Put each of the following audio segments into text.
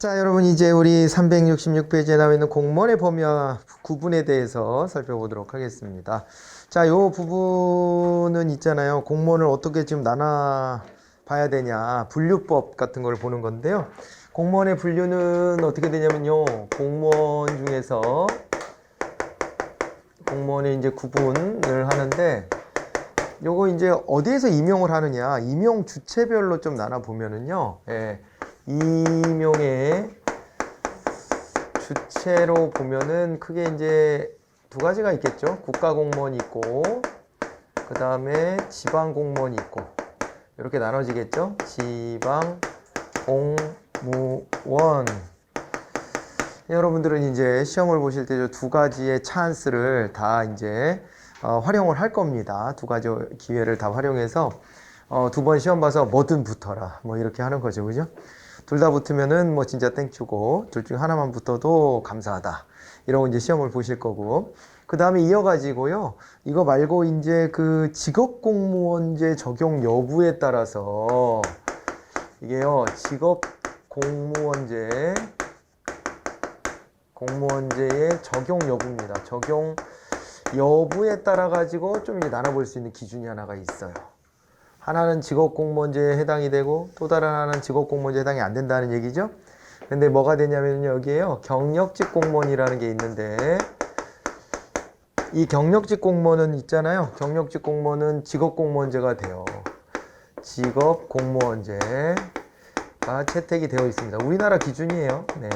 자, 여러분 이제 우리 366페이지에 나와 있는 공무원의 범위와 구분에 대해서 살펴보도록 하겠습니다. 자, 요 부분은 있잖아요. 공무원을 어떻게 지금 나눠 봐야 되냐. 분류법 같은 걸 보는 건데요. 공무원의 분류는 어떻게 되냐면요. 공무원 중에서 공무원의 이제 구분을 하는데 요거 이제 어디에서 임용을 하느냐. 임용 주체별로 좀 나눠 보면은요. 예. 임용의 주체로 보면은 크게 이제 두 가지가 있겠죠. 국가공무원이 있고 그 다음에 지방공무원이 있고 이렇게 나눠지겠죠. 지방공무원. 여러분들은 이제 시험을 보실 때 두 가지의 찬스를 다 이제 활용을 할 겁니다. 두 가지 기회를 다 활용해서 두 번 시험 봐서 뭐든 붙어라 뭐 이렇게 하는 거죠. 그죠? 둘 다 붙으면은 뭐 진짜 땡큐고 둘 중 하나만 붙어도 감사하다 이러고 이제 시험을 보실 거고, 그 다음에 이어가지고요 이거 말고 이제 그 직업공무원제 적용 여부에 따라서 이게요 공무원제의 적용 여부입니다. 적용 여부에 따라 가지고 좀 이제 나눠볼 수 있는 기준이 하나가 있어요. 하나는 직업공무원제에 해당이 되고 또 다른 하나는 직업공무원제에 해당이 안 된다는 얘기죠. 근데 뭐가 되냐면 여기에요 경력직 공무원이라는 게 있는데, 이 경력직 공무원은 있잖아요. 경력직 공무원은 직업공무원제가 돼요. 직업공무원제가 채택이 되어 있습니다. 우리나라 기준이에요. 네.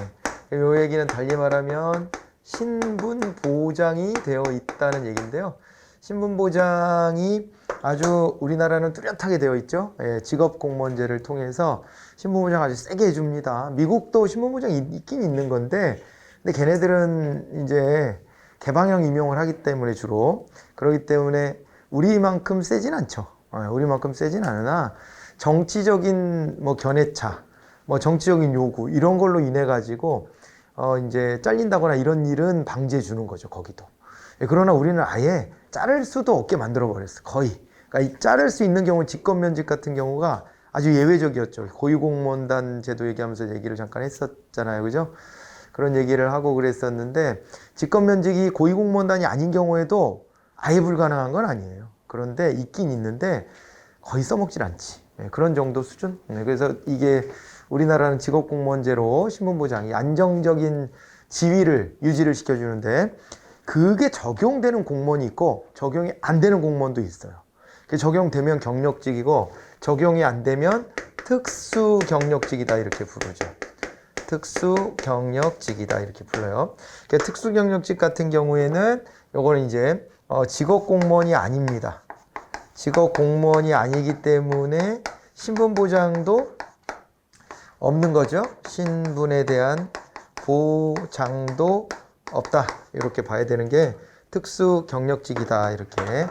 이 얘기는 달리 말하면 신분보장이 되어 있다는 얘기인데요. 신분보장이 아주 우리나라는 뚜렷하게 되어 있죠. 예, 직업공무원제를 통해서 신분보장 아주 세게 해줍니다. 미국도 신분보장이 있긴 있는 건데, 근데 걔네들은 이제 개방형 임용을 하기 때문에 주로 그렇기 때문에 우리만큼 세진 않죠. 우리만큼 세진 않으나 정치적인 뭐 견해차, 뭐 정치적인 요구 이런 걸로 인해 가지고 이제 잘린다거나 이런 일은 방지해 주는 거죠. 거기도. 그러나 우리는 아예 자를 수도 없게 만들어 버렸어. 거의. 그러니까 이 자를 수 있는 경우 직권면직 같은 경우가 아주 예외적이었죠. 고위공무원단 제도 얘기하면서 얘기를 잠깐 했었잖아요. 그죠? 그런 얘기를 하고 그랬었는데, 직권면직이 고위공무원단이 아닌 경우에도 아예 불가능한 건 아니에요. 그런데 있긴 있는데 거의 써먹질 않지. 그런 정도 수준. 그래서 이게 우리나라는 직업공무원제로 신분보장이 안정적인 지위를 유지를 시켜주는데, 그게 적용되는 공무원이 있고 적용이 안 되는 공무원도 있어요. 적용되면 경력직이고 적용이 안 되면 특수경력직이다 이렇게 부르죠. 특수경력직이다 이렇게 불러요. 특수경력직 같은 경우에는 요거는 이제 직업공무원이 아닙니다. 직업공무원이 아니기 때문에 신분보장도 없는 거죠. 신분에 대한 보장도 없다 이렇게 봐야 되는 게 특수경력직이다 이렇게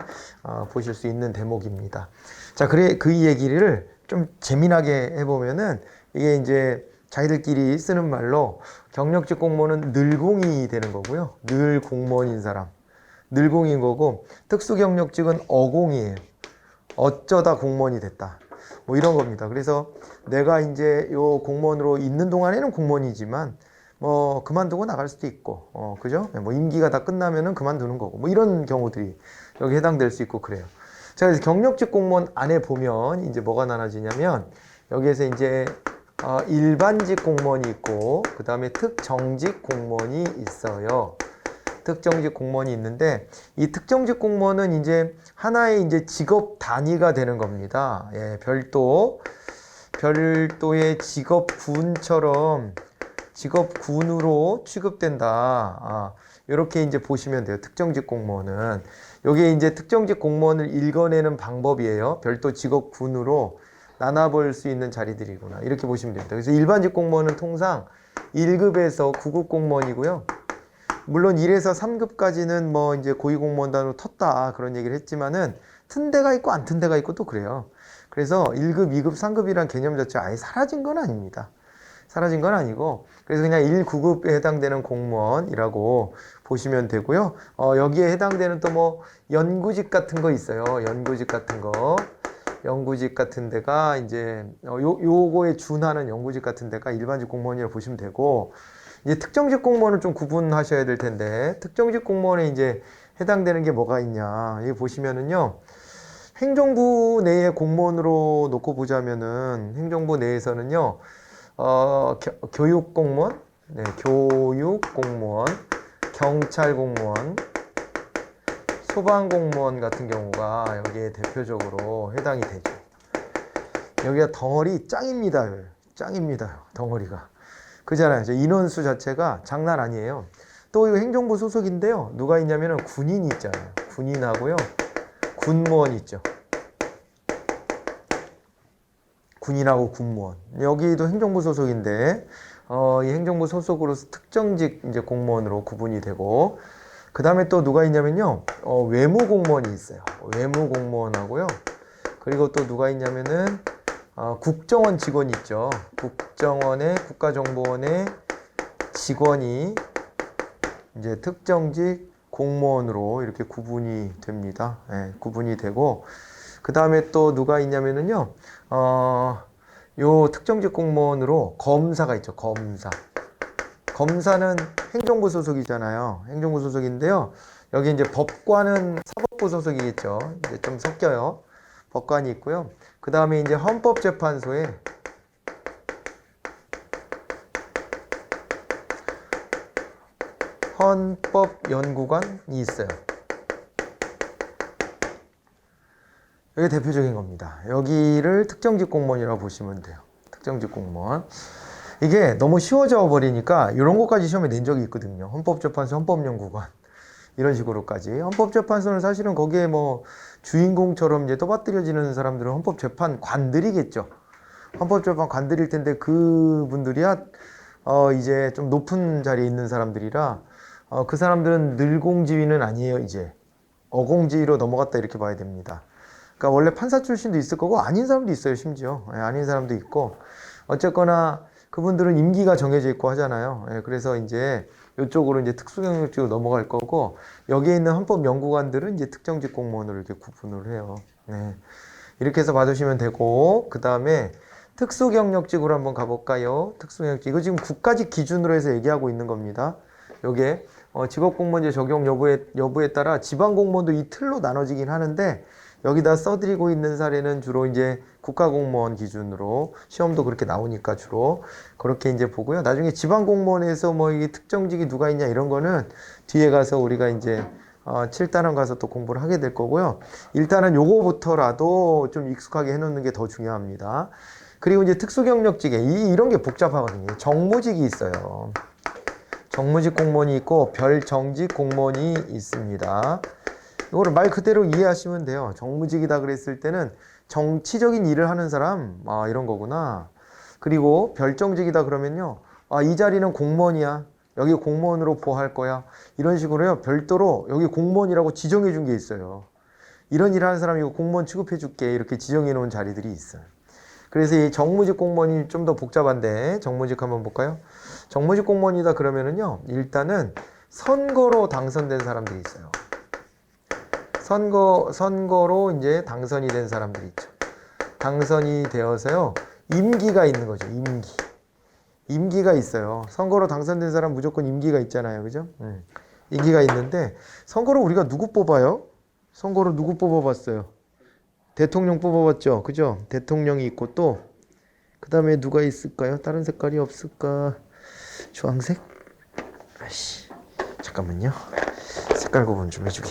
보실 수 있는 대목입니다. 자, 그래 그 얘기를 좀 재미나게 해보면은 이게 이제 자기들끼리 쓰는 말로 경력직 공무원은 늘공이 되는 거고요. 늘 공무원인 사람 늘공인 거고, 특수경력직은 어공이에요. 어쩌다 공무원이 됐다 뭐 이런 겁니다. 그래서 내가 이제 요 공무원으로 있는 동안에는 공무원이지만 뭐 그만두고 나갈 수도 있고 그죠? 뭐 임기가 다 끝나면은 그만두는 거고 뭐 이런 경우들이 여기 해당될 수 있고 그래요. 자, 그래서 경력직 공무원 안에 보면 이제 뭐가 나눠지냐면 여기에서 이제 일반직 공무원이 있고 그 다음에 특정직 공무원이 있어요. 특정직 공무원이 있는데 이 특정직 공무원은 이제 하나의 이제 직업 단위가 되는 겁니다. 예, 별도의 직업군처럼 직업군으로 취급된다. 이렇게 이제 보시면 돼요. 특정직 공무원은. 요게 이제 특정직 공무원을 읽어내는 방법이에요. 별도 직업군으로 나눠볼 수 있는 자리들이구나. 이렇게 보시면 됩니다. 그래서 일반직 공무원은 통상 1급에서 9급 공무원이고요. 물론 1에서 3급까지는 뭐 이제 고위공무원단으로 텄다 그런 얘기를 했지만은 튼 데가 있고 안 튼 데가 있고 또 그래요. 그래서 1급, 2급, 3급이란 개념 자체가 아예 사라진 건 아닙니다. 사라진 건 아니고, 그래서 그냥 1, 9급에 해당되는 공무원이라고 보시면 되고요. 여기에 해당되는 또 뭐 연구직 같은 거 있어요. 연구직 같은 거. 영구직 같은 데가 이제 요거에 준하는 영구직 같은 데가 일반직 공무원이라고 보시면 되고, 이제 특정직 공무원은 좀 구분하셔야 될 텐데, 특정직 공무원에 이제 해당되는 게 뭐가 있냐. 여기 보시면은요, 행정부 내의 공무원으로 놓고 보자면은, 행정부 내에서는요, 교육 공무원, 네, 교육 공무원, 경찰 공무원, 소방 공무원 같은 경우가 여기에 대표적으로 해당이 되죠. 여기가 덩어리 짱입니다. 짱입니다. 덩어리가. 그잖아요. 인원수 자체가 장난 아니에요. 또 이거 행정부 소속인데요. 누가 있냐면은 군인이 있잖아요. 군인하고요. 군무원 있죠. 군인하고 군무원. 여기도 행정부 소속인데, 이 행정부 소속으로 특정직 이제 공무원으로 구분이 되고, 그 다음에 또 누가 있냐면요. 외무 공무원이 있어요. 외무 공무원하고요. 그리고 또 누가 있냐면은, 국정원 직원이 있죠. 국정원의 국가정보원의 직원이 이제 특정직 공무원으로 이렇게 구분이 됩니다. 네, 구분이 되고, 그 다음에 또 누가 있냐면은요, 요 특정직 공무원으로 검사가 있죠. 검사는 행정부 소속이잖아요. 행정부 소속인데요. 여기 이제 법관은 사법부 소속이겠죠. 이제 좀 섞여요. 법관이 있고요. 그 다음에 이제 헌법재판소에 헌법연구관이 있어요. 이게 대표적인 겁니다. 여기를 특정직 공무원이라고 보시면 돼요. 특정직 공무원. 이게 너무 쉬워져 버리니까 이런 것까지 시험에 낸 적이 있거든요. 헌법재판소, 헌법연구관. 이런 식으로까지. 헌법재판소는 사실은 거기에 뭐 주인공처럼 이제 떠받들여지는 사람들은 헌법재판관들이겠죠. 헌법재판관들일 텐데 그분들이야 이제 좀 높은 자리에 있는 사람들이라 그 사람들은 늘공지위는 아니에요. 이제 어공지위로 넘어갔다 이렇게 봐야 됩니다. 그러니까 원래 판사 출신도 있을 거고 아닌 사람도 있어요. 심지어 아닌 사람도 있고 어쨌거나 그분들은 임기가 정해져 있고 하잖아요. 그래서 이제 이쪽으로 이제 특수경력직으로 넘어갈 거고 여기에 있는 헌법연구관들은 이제 특정직 공무원으로 이렇게 구분을 해요. 네. 이렇게 해서 봐주시면 되고 그 다음에 특수경력직으로 한번 가볼까요? 특수경력직 이거 지금 국가직 기준으로 해서 얘기하고 있는 겁니다. 요게 직업공무원제 적용 여부에 따라 지방공무원도 이 틀로 나눠지긴 하는데 여기다 써드리고 있는 사례는 주로 이제 국가공무원 기준으로 시험도 그렇게 나오니까 주로 그렇게 이제 보고요. 나중에 지방공무원에서 뭐 이게 특정직이 누가 있냐 이런 거는 뒤에 가서 우리가 이제 7단원 가서 또 공부를 하게 될 거고요. 일단은 요거부터라도 좀 익숙하게 해놓는 게 더 중요합니다. 그리고 이제 특수경력직에 이런 게 복잡하거든요. 정무직이 있어요. 정무직 공무원이 있고 별정직 공무원이 있습니다. 이거를 말 그대로 이해하시면 돼요. 정무직이다 그랬을 때는 정치적인 일을 하는 사람, 이런 거구나. 그리고 별정직이다 그러면요. 이 자리는 공무원이야. 여기 공무원으로 보할 거야. 이런 식으로요. 별도로 여기 공무원이라고 지정해 준 게 있어요. 이런 일 하는 사람이 이거 공무원 취급해 줄게. 이렇게 지정해 놓은 자리들이 있어요. 그래서 이 정무직 공무원이 좀 더 복잡한데 정무직 한번 볼까요? 정무직 공무원이다 그러면은요. 일단은 선거로 당선된 사람들이 있어요. 선거로 이제 당선이 된 사람들이 있죠. 당선이 되어서요. 임기가 있는 거죠. 임기가 있어요. 선거로 당선된 사람 무조건 임기가 있잖아요. 그죠? 임기가 있는데 선거로 우리가 누구 뽑아요? 선거로 누구 뽑아봤어요? 대통령 뽑아봤죠. 그죠? 대통령이 있고 또 그 다음에 누가 있을까요? 다른 색깔이 없을까? 주황색? 아이씨 잠깐만요. 색깔 구분 좀 해주게.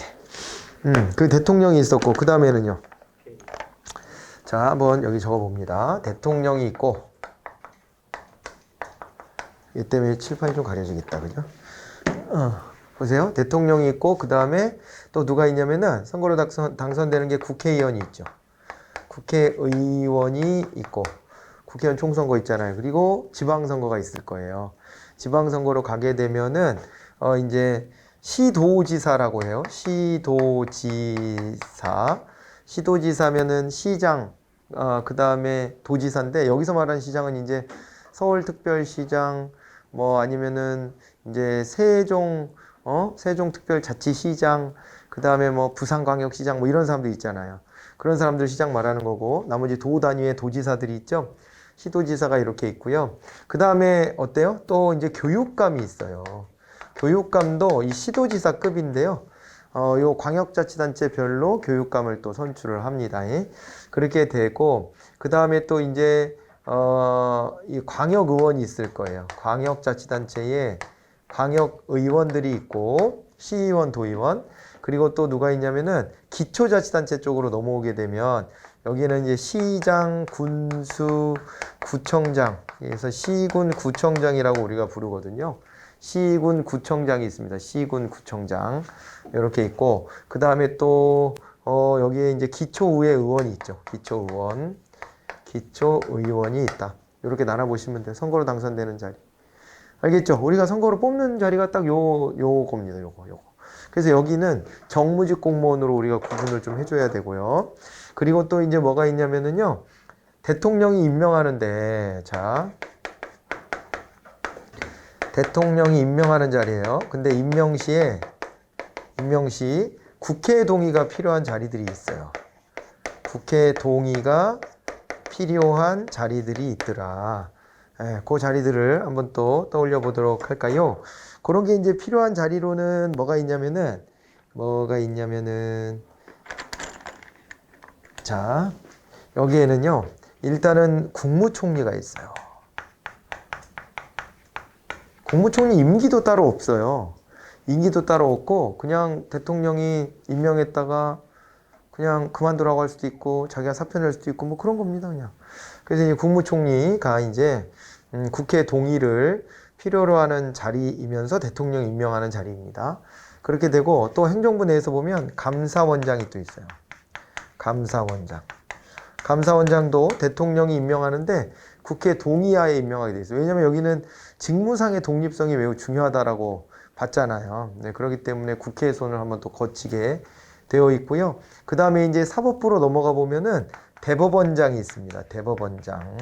그 대통령이 있었고 그 다음에는요. 자 한번 여기 적어봅니다. 대통령이 있고 이 때문에 칠판이 좀 가려지겠다. 그죠? 보세요. 대통령이 있고 그 다음에 또 누가 있냐면은 선거로 당선되는 게 국회의원이 있죠. 국회의원이 있고 국회의원 총선거 있잖아요. 그리고 지방선거가 있을 거예요. 지방선거로 가게 되면은 이제 시도지사라고 해요. 시도지사면은 시장, 그 다음에 도지사인데 여기서 말하는 시장은 이제 서울특별시장, 뭐 아니면은 이제 세종특별자치시장, 그 다음에 뭐 부산광역시장 뭐 이런 사람들 있잖아요. 그런 사람들 시장 말하는 거고, 나머지 도 단위의 도지사들이 있죠. 시도지사가 이렇게 있고요. 그 다음에 어때요? 또 이제 교육감이 있어요. 교육감도 이 시도지사급인데요. 요 광역자치단체별로 교육감을 또 선출을 합니다. 예. 그렇게 되고, 그 다음에 또 이제, 이 광역의원이 있을 거예요. 광역자치단체에 광역의원들이 있고, 시의원, 도의원, 그리고 또 누가 있냐면은 기초자치단체 쪽으로 넘어오게 되면 여기는 이제 시장, 군수, 구청장, 그래서 시군 구청장이라고 우리가 부르거든요. 시군 구청장이 있습니다. 시군 구청장 이렇게 있고, 그 다음에 또 여기에 이제 기초의회 의원이 있죠. 기초의원, 기초의원이 있다. 이렇게 나눠 보시면 돼요. 선거로 당선되는 자리. 알겠죠? 우리가 선거로 뽑는 자리가 딱 요겁니다. 요거. 그래서 여기는 정무직 공무원으로 우리가 구분을 좀 해줘야 되고요. 그리고 또 이제 뭐가 있냐면은요. 대통령이 임명하는데, 자, 대통령이 임명하는 자리예요. 근데 임명 시 국회 동의가 필요한 자리들이 있어요. 국회 동의가 필요한 자리들이 있더라. 예, 그 자리들을 한번 또 떠올려 보도록 할까요? 그런 게 이제 필요한 자리로는 뭐가 있냐면은, 자, 여기에는요, 일단은 국무총리가 있어요. 국무총리 임기도 따로 없어요. 임기도 따로 없고, 그냥 대통령이 임명했다가 그냥 그만두라고 할 수도 있고, 자기가 사표 낼 수도 있고, 뭐 그런 겁니다, 그냥. 그래서 이제 국무총리가 이제 국회 동의를 필요로 하는 자리이면서 대통령 임명하는 자리입니다. 그렇게 되고 또 행정부 내에서 보면 감사원장이 또 있어요. 감사원장도 대통령이 임명하는데 국회 동의하에 임명하게 돼 있어요. 왜냐하면 여기는 직무상의 독립성이 매우 중요하다라고 봤잖아요. 네, 그렇기 때문에 국회의 손을 한번 또 거치게 되어 있고요. 그 다음에 이제 사법부로 넘어가 보면은 대법원장이 있습니다. 대법원장.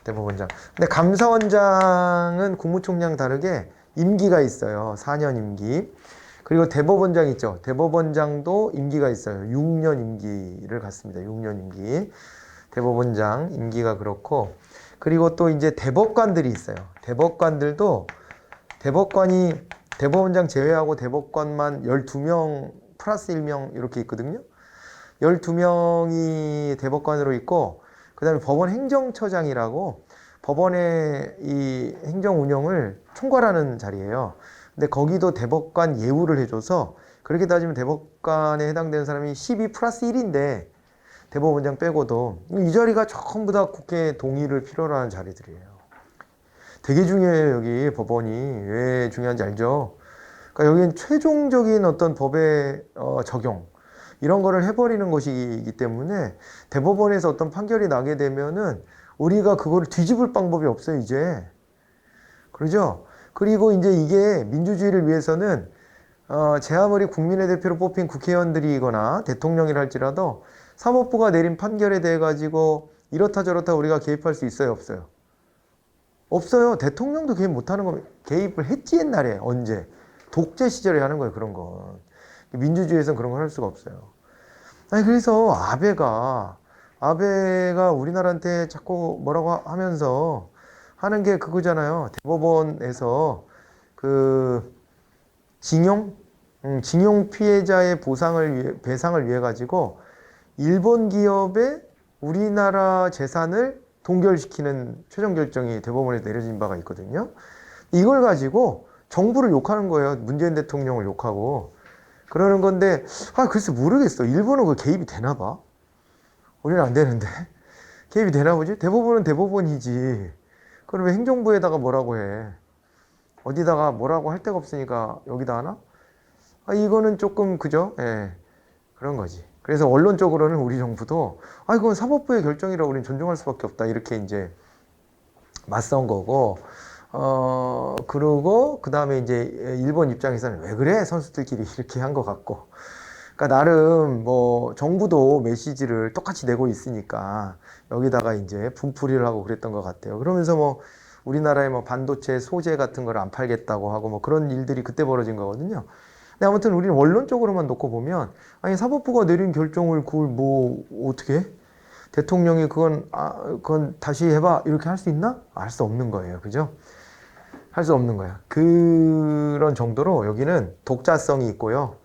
근데 감사원장은 국무총리랑 다르게 임기가 있어요. 4년 임기. 그리고 대법원장 있죠. 대법원장도 임기가 있어요. 6년 임기를 갖습니다. 6년 임기. 대법원장 임기가 그렇고. 그리고 또 이제 대법관들이 있어요. 대법관들도 대법원장 제외하고 대법관만 12명 플러스 1명 이렇게 있거든요. 12명이 대법관으로 있고, 그 다음에 법원 행정처장이라고 법원의 이 행정 운영을 총괄하는 자리예요. 근데 거기도 대법관 예우를 해줘서, 그렇게 따지면 대법관에 해당되는 사람이 12 플러스 1인데 대법원장 빼고도 이 자리가 전부 다 국회 동의를 필요로 하는 자리들이에요. 되게 중요해요. 여기 법원이 왜 중요한지 알죠? 그러니까 여기는 최종적인 어떤 법의 적용 이런 거를 해버리는 것이기 때문에 대법원에서 어떤 판결이 나게 되면은 우리가 그거를 뒤집을 방법이 없어요, 이제. 그러죠? 그리고 이제 이게 민주주의를 위해서는 제 아무리 국민의 대표로 뽑힌 국회의원들이거나 대통령이라 할지라도 사법부가 내린 판결에 대해 가지고 이렇다 저렇다 우리가 개입할 수 있어요, 없어요? 없어요. 대통령도 개입 못하는 거, 개입을 했지 옛날에. 언제? 독재 시절에 하는 거예요, 그런 건. 민주주의에서는 그런 걸 할 수가 없어요. 아니, 그래서 아베가 우리나라한테 자꾸 뭐라고 하면서 하는 게 그거잖아요. 대법원에서 그 징용 피해자의 배상을 위해 가지고 일본 기업의 우리나라 재산을 동결시키는 최종 결정이 대법원에서 내려진 바가 있거든요. 이걸 가지고 정부를 욕하는 거예요. 문재인 대통령을 욕하고. 그러는 건데, 글쎄 모르겠어. 일본은 그 개입이 되나 봐. 우리는 안 되는데. 개입이 되나 보지? 대법원은 대법원이지. 그러면 행정부에다가 뭐라고 해. 어디다가 뭐라고 할 데가 없으니까 여기다 하나? 이거는 조금 그죠? 예. 그런 거지. 그래서 원론적으로는 우리 정부도 그건 사법부의 결정이라 우리는 존중할 수밖에 없다. 이렇게 이제 맞선 거고, 그러고 그 다음에 이제 일본 입장에서는 왜 그래? 선수들끼리 이렇게 한 것 같고. 그러니까 나름 뭐 정부도 메시지를 똑같이 내고 있으니까 여기다가 이제 분풀이를 하고 그랬던 것 같아요. 그러면서 뭐 우리나라의 뭐 반도체 소재 같은 걸 안 팔겠다고 하고 뭐 그런 일들이 그때 벌어진 거거든요. 근데 아무튼 우리는 원론적으로만 놓고 보면, 아니, 사법부가 내린 결정을 그걸 뭐, 어떻게 해? 대통령이 그건 다시 해봐. 이렇게 할 수 있나? 할 수 없는 거예요. 그죠? 할 수 없는 거야. 그런 정도로 여기는 독자성이 있고요.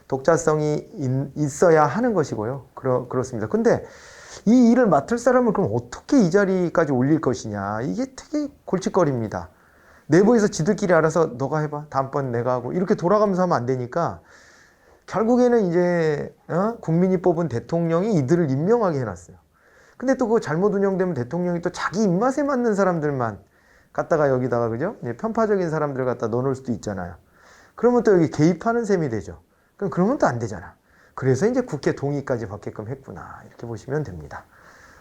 독자성이 있어야 하는 것이고요. 그렇습니다. 근데 이 일을 맡을 사람을 그럼 어떻게 이 자리까지 올릴 것이냐. 이게 되게 골칫거리입니다. 내부에서 지들끼리 알아서 너가 해봐. 다음번 내가 하고. 이렇게 돌아가면서 하면 안 되니까 결국에는 이제 국민이 뽑은 대통령이 이들을 임명하게 해놨어요. 근데 또 그거 잘못 운영되면 대통령이 또 자기 입맛에 맞는 사람들만 갖다가 여기다가 그죠? 편파적인 사람들 갖다 넣어놓을 수도 있잖아요. 그러면 또 여기 개입하는 셈이 되죠. 그러면 또 안 되잖아. 그래서 이제 국회 동의까지 받게끔 했구나. 이렇게 보시면 됩니다.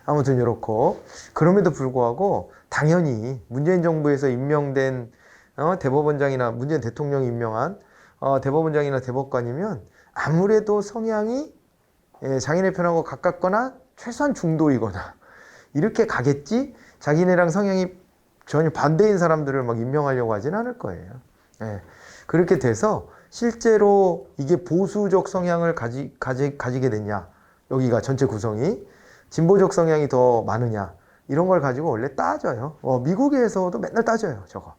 아무튼 이렇고 그럼에도 불구하고 당연히 문재인 정부에서 임명된 대법원장이나 문재인 대통령이 임명한 대법원장이나 대법관이면 아무래도 성향이 자기네 편하고 가깝거나 최소한 중도이거나 이렇게 가겠지 자기네랑 성향이 전혀 반대인 사람들을 막 임명하려고 하진 않을 거예요. 예. 그렇게 돼서 실제로 이게 보수적 성향을 가지게 됐냐 여기가 전체 구성이 진보적 성향이 더 많으냐 이런 걸 가지고 원래 따져요. 미국에서도 맨날 따져요 저거.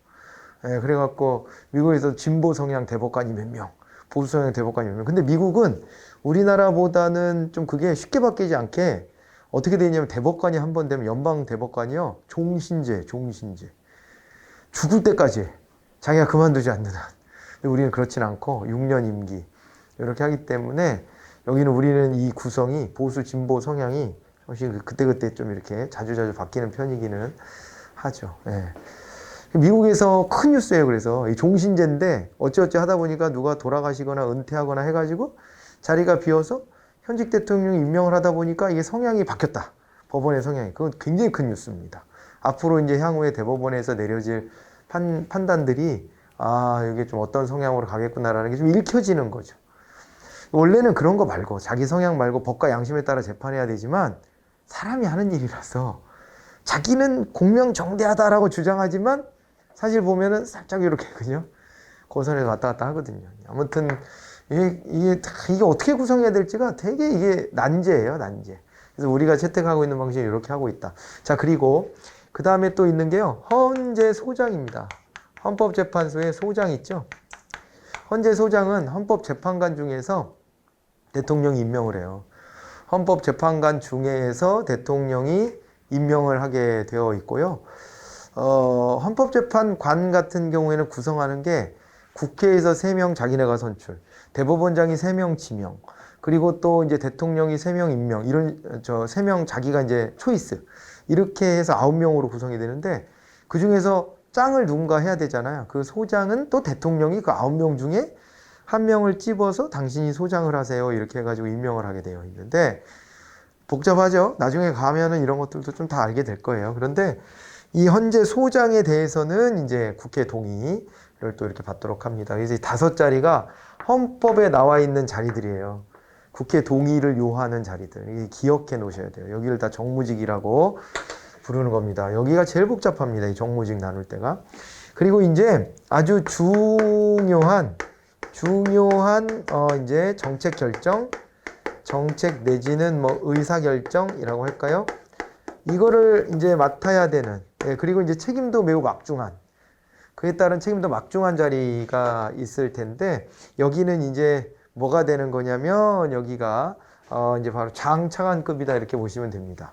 예, 그래갖고 미국에서 진보 성향 대법관이 몇 명, 보수 성향 대법관이 몇 명. 근데 미국은 우리나라보다는 좀 그게 쉽게 바뀌지 않게 어떻게 되냐면 대법관이 한 번 되면 연방 대법관이요 종신제 죽을 때까지 자기가 그만두지 않는 한. 근데 우리는 그렇진 않고 6년 임기 이렇게 하기 때문에 여기는 우리는 이 구성이 보수 진보 성향이 훨씬 그때그때 좀 이렇게 자주자주 바뀌는 편이기는 하죠. 예. 미국에서 큰 뉴스예요. 그래서 이 종신제인데 어찌어찌 하다 보니까 누가 돌아가시거나 은퇴하거나 해가지고 자리가 비어서 현직 대통령이 임명을 하다 보니까 이게 성향이 바뀌었다. 법원의 성향이. 그건 굉장히 큰 뉴스입니다. 앞으로 이제 향후에 대법원에서 내려질 판단들이 이게 좀 어떤 성향으로 가겠구나라는 게 좀 읽혀지는 거죠. 원래는 그런 거 말고 자기 성향 말고 법과 양심에 따라 재판해야 되지만 사람이 하는 일이라서 자기는 공명정대하다라고 주장하지만 사실 보면은 살짝 이렇게 그죠? 고선에서 왔다 갔다 하거든요. 아무튼 이게 어떻게 구성해야 될지가 되게 이게 난제예요, 난제. 그래서 우리가 채택하고 있는 방식이 이렇게 하고 있다. 자, 그리고 그 다음에 또 있는 게요. 헌재 소장입니다. 헌법재판소의 소장 있죠? 헌재 소장은 헌법재판관 중에서 대통령이 임명을 해요. 헌법재판관 중에서 대통령이 임명을 하게 되어 있고요. 헌법재판관 같은 경우에는 구성하는 게 국회에서 3명 자기네가 선출, 대법원장이 3명 지명, 그리고 또 이제 대통령이 3명 임명, 이런 3명 자기가 이제 초이스. 이렇게 해서 9명으로 구성이 되는데 그 중에서 짱을 누군가 해야 되잖아요. 그 소장은 또 대통령이 그 9명 중에 1명을 찝어서 당신이 소장을 하세요. 이렇게 해가지고 임명을 하게 되어 있는데 복잡하죠? 나중에 가면은 이런 것들도 좀 다 알게 될 거예요. 그런데 이 헌재 소장에 대해서는 이제 국회 동의를 또 이렇게 받도록 합니다. 그래서 이 5자리가 헌법에 나와 있는 자리들이에요. 국회 동의를 요하는 자리들. 기억해 놓으셔야 돼요. 여기를 다 정무직이라고 부르는 겁니다. 여기가 제일 복잡합니다. 이 정무직 나눌 때가. 그리고 이제 아주 중요한 이제 정책 결정, 정책 내지는 뭐 의사 결정이라고 할까요? 이거를 이제 맡아야 되는, 그리고 이제 책임도 매우 막중한, 그에 따른 책임도 막중한 자리가 있을 텐데 여기는 이제 뭐가 되는 거냐면 여기가 이제 바로 장차관급이다 이렇게 보시면 됩니다.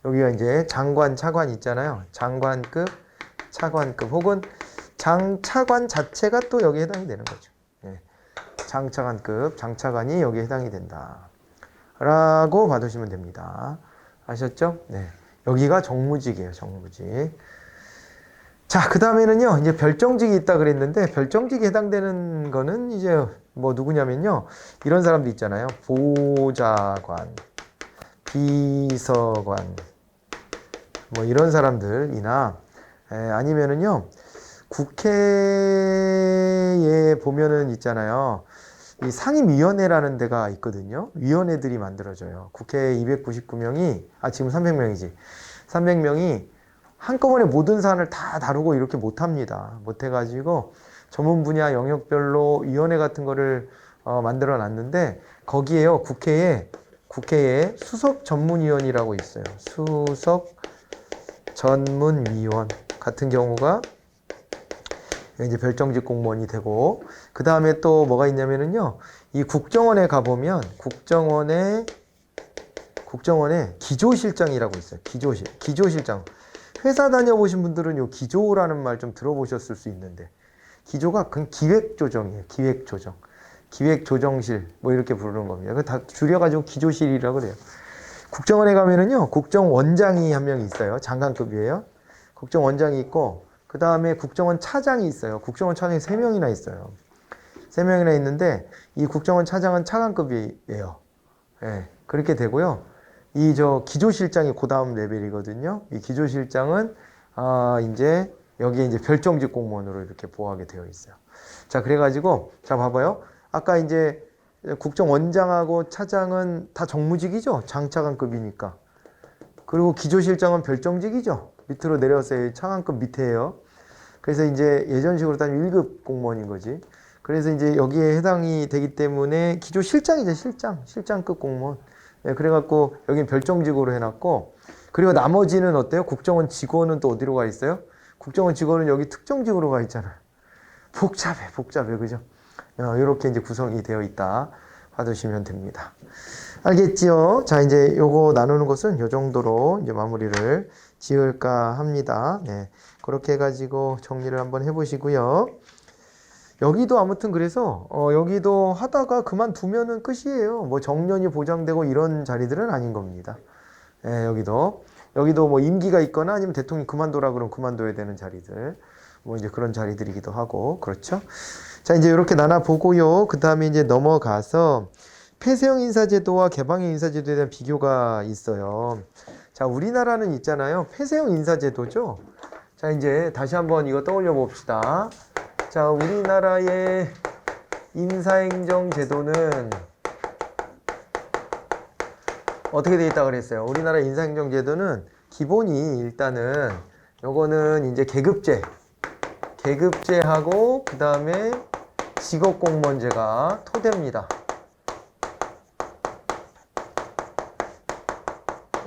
여기가 이제 장관, 차관 있잖아요. 장관급, 차관급 혹은 장차관 자체가 또 여기에 해당이 되는 거죠. 장차관급, 장차관이 여기에 해당이 된다. 라고 봐두시면 됩니다. 아셨죠? 네. 여기가 정무직이에요, 정무직. 자, 그 다음에는요, 이제 별정직이 있다 그랬는데, 별정직에 해당되는 거는 이제 뭐 누구냐면요, 이런 사람도 있잖아요. 보좌관, 비서관, 뭐 이런 사람들이나, 아니면은요, 국회에 보면은 있잖아요. 이 상임위원회라는 데가 있거든요. 위원회들이 만들어져요. 국회 299명이, 지금 300명이지. 300명이 한꺼번에 모든 사안을 다 다루고 이렇게 못합니다. 못해가지고 전문 분야 영역별로 위원회 같은 거를 만들어 놨는데 거기에요. 국회에 수석 전문위원이라고 있어요. 수석 전문위원 같은 경우가 이제 별정직 공무원이 되고, 그 다음에 또 뭐가 있냐면은요, 이 국정원에 가보면 국정원에 기조실장이라고 있어요. 기조실장. 회사 다녀보신 분들은 요 기조라는 말 좀 들어보셨을 수 있는데, 기조가 그 기획조정이에요. 기획조정실 뭐 이렇게 부르는 겁니다. 그 다 줄여가지고 기조실이라고 그래요. 국정원에 가면은요, 국정원장이 한 명 있어요. 장관급이에요. 국정원장이 있고, 그 다음에 국정원 차장이 있어요. 국정원 차장이 3명이나 있어요. 3명이나 있는데, 이 국정원 차장은 차관급이에요. 예, 그렇게 되고요. 기조실장이 그 다음 레벨이거든요. 이 기조실장은, 이제, 여기에 이제 별정직 공무원으로 이렇게 보호하게 되어 있어요. 자, 그래가지고, 자, 봐봐요. 아까 이제 국정원장하고 차장은 다 정무직이죠. 장차관급이니까. 그리고 기조실장은 별정직이죠. 밑으로 내려서 차관급 밑에예요. 그래서 이제 예전식으로 따지면 1급 공무원인 거지. 그래서 이제 여기에 해당이 되기 때문에 기조실장이죠. 실장급 공무원. 예, 그래갖고 여긴 별정직으로 해놨고, 그리고 나머지는 어때요? 국정원 직원은 또 어디로 가 있어요? 국정원 직원은 여기 특정직으로 가 있잖아요. 복잡해, 그죠? 이렇게 이제 구성이 되어 있다 봐두시면 됩니다. 알겠지요? 자, 이제 요거 나누는 것은 요 정도로 이제 마무리를 지을까 합니다. 네. 그렇게 해가지고 정리를 한번 해보시고요. 여기도 아무튼 그래서, 여기도 하다가 그만두면은 끝이에요. 뭐 정년이 보장되고 이런 자리들은 아닌 겁니다. 네, 여기도 뭐 임기가 있거나 아니면 대통령이 그만둬라 그러면 그만둬야 되는 자리들. 뭐 이제 그런 자리들이기도 하고, 그렇죠? 자, 이제 이렇게 나눠보고요. 그 다음에 이제 넘어가서 폐쇄형 인사제도와 개방형 인사제도에 대한 비교가 있어요. 자, 우리나라는 있잖아요. 폐쇄형 인사제도죠. 자, 이제 다시 한번 이거 떠올려 봅시다. 자, 우리나라의 인사행정제도는 어떻게 되어 있다고 그랬어요? 우리나라 인사행정제도는 기본이 일단은 요거는 이제 계급제하고 그 다음에 직업공무원제가 토대입니다.